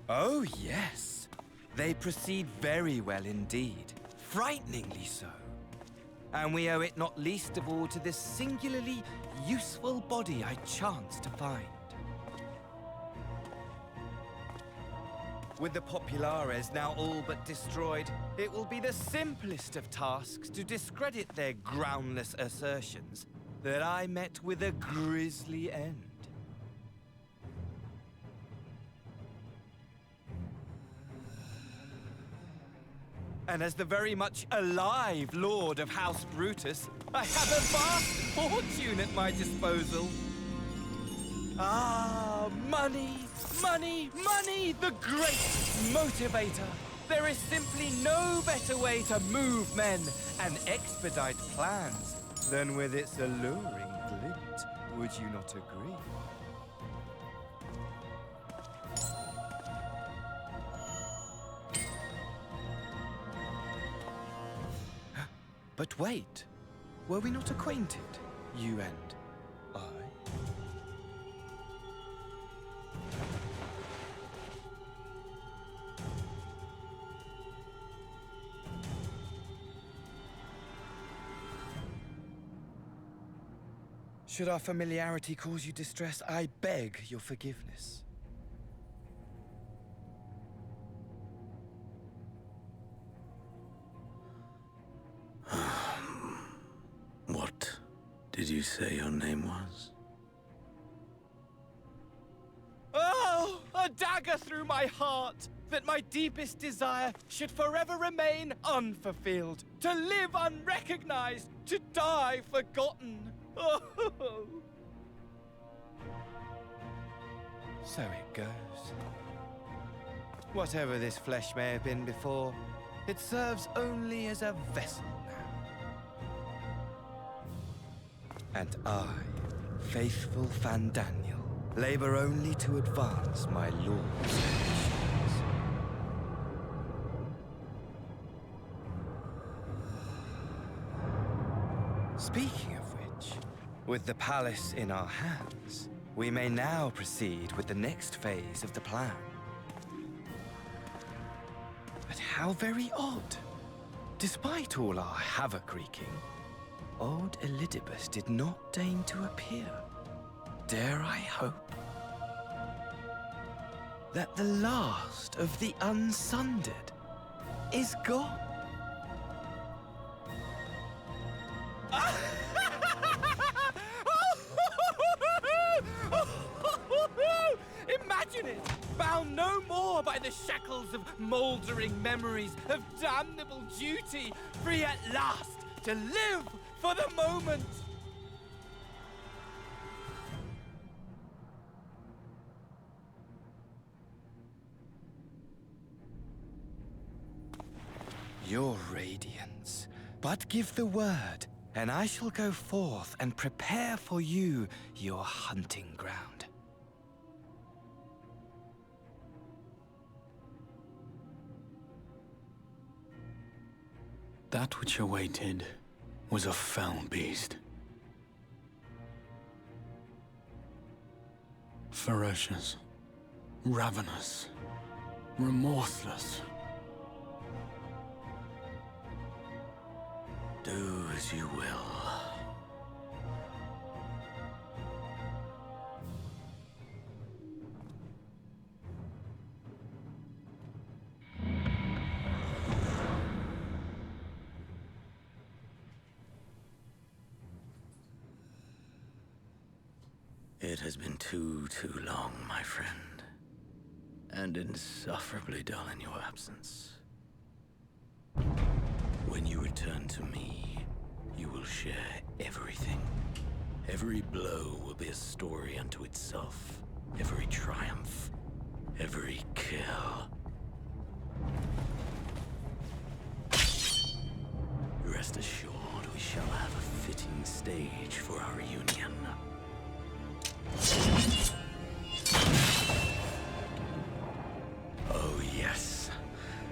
Oh, yes. They proceed very well indeed. Frighteningly so. And we owe it not least of all to this singularly useful body I chanced to find. With the Populares now all but destroyed, it will be the simplest of tasks to discredit their groundless assertions that I met with a grisly end. And as the very much alive Lord of House Brutus, I have a vast fortune at my disposal. Ah, money, money, money, the great motivator. There is simply no better way to move men and expedite plans than with its alluring glint. Would you not agree? But wait, were we not acquainted, you and I? Should our familiarity cause you distress, I beg your forgiveness. What did you say your name was? Oh, a dagger through my heart! That my deepest desire should forever remain unfulfilled, to live unrecognized, to die forgotten. Oh. So it goes. Whatever this flesh may have been before, it serves only as a vessel now. And I, faithful Fandaniel, labor only to advance my lord's ambitions. Speaking of which, with the palace in our hands, we may now proceed with the next phase of the plan. But how very odd. Despite all our havoc wreaking, old Elidibus did not deign to appear, dare I hope that the last of the unsundered is gone? Imagine it! Bound no more by the shackles of mouldering memories of damnable duty, free at last to live for the moment! Your radiance. But give the word, and I shall go forth and prepare for you your hunting ground. That which awaited was a fell beast. Ferocious, ravenous, remorseless. Do as you will. It has been too long, my friend. And insufferably dull in your absence. When you return to me, you will share everything. Every blow will be a story unto itself. Every triumph, every kill. Rest assured, we shall have a fitting stage for our reunion. Oh yes,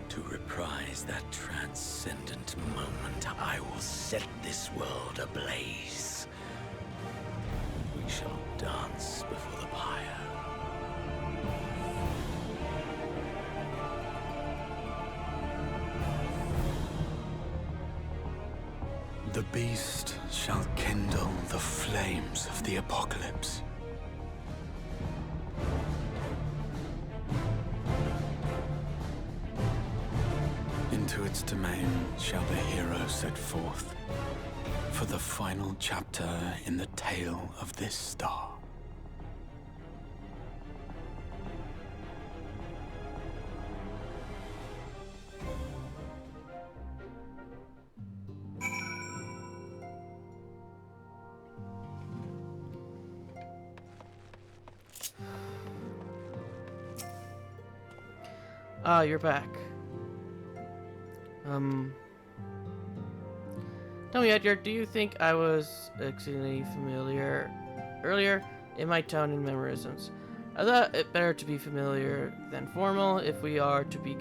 to reprise that transcendent moment, I will set this world ablaze. We shall dance before the pyre. The beast shall kindle the flames of the apocalypse. Into its domain shall the hero set forth for the final chapter in the tale of this star. Ah, you're back. Tell me, Edgar, do you think I was exceedingly familiar earlier in my tone and memorisms? I thought it better to be familiar than formal if we are to be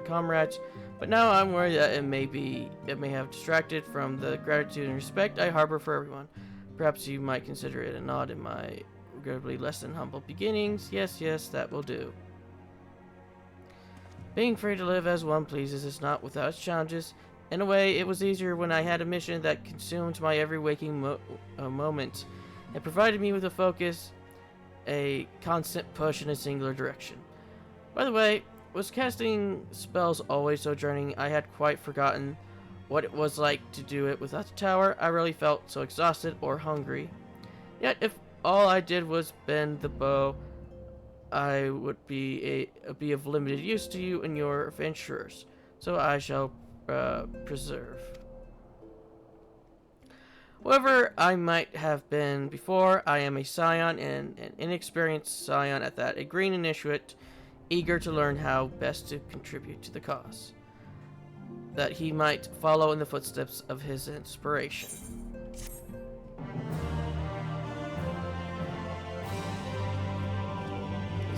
comrades, but now I'm worried that it may have distracted from the gratitude and respect I harbor for everyone. Perhaps you might consider it a nod in my regrettably less than humble beginnings. Yes, that will do. Being free to live as one pleases is not without its challenges. In a way, it was easier when I had a mission that consumed my every waking moment. It provided me with a focus, a constant push in a singular direction. By the way, was casting spells always so draining? I had quite forgotten what it was like to do it without the tower. I rarely felt so exhausted or hungry. Yet, if all I did was bend the bow, I would be of limited use to you and your adventurers, so I shall preserve. Whoever I might have been before, I am a scion, and an inexperienced scion at that, a green initiate, eager to learn how best to contribute to the cause, that he might follow in the footsteps of his inspiration.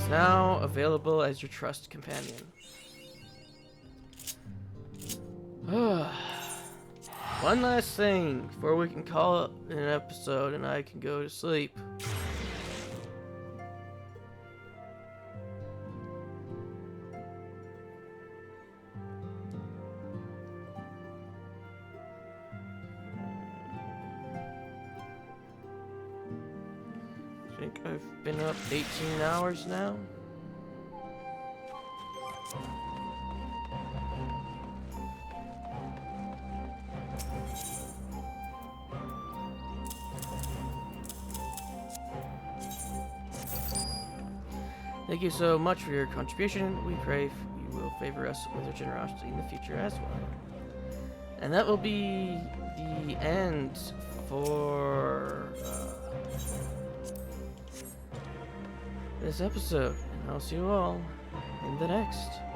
Now available as your trust companion. One last thing before we can call it an episode and I can go to sleep. I think I've been up 18 hours now. Thank you so much for your contribution. We pray you will favor us with your generosity in the future as well. And that will be the end for this episode. And I'll see you all in the next.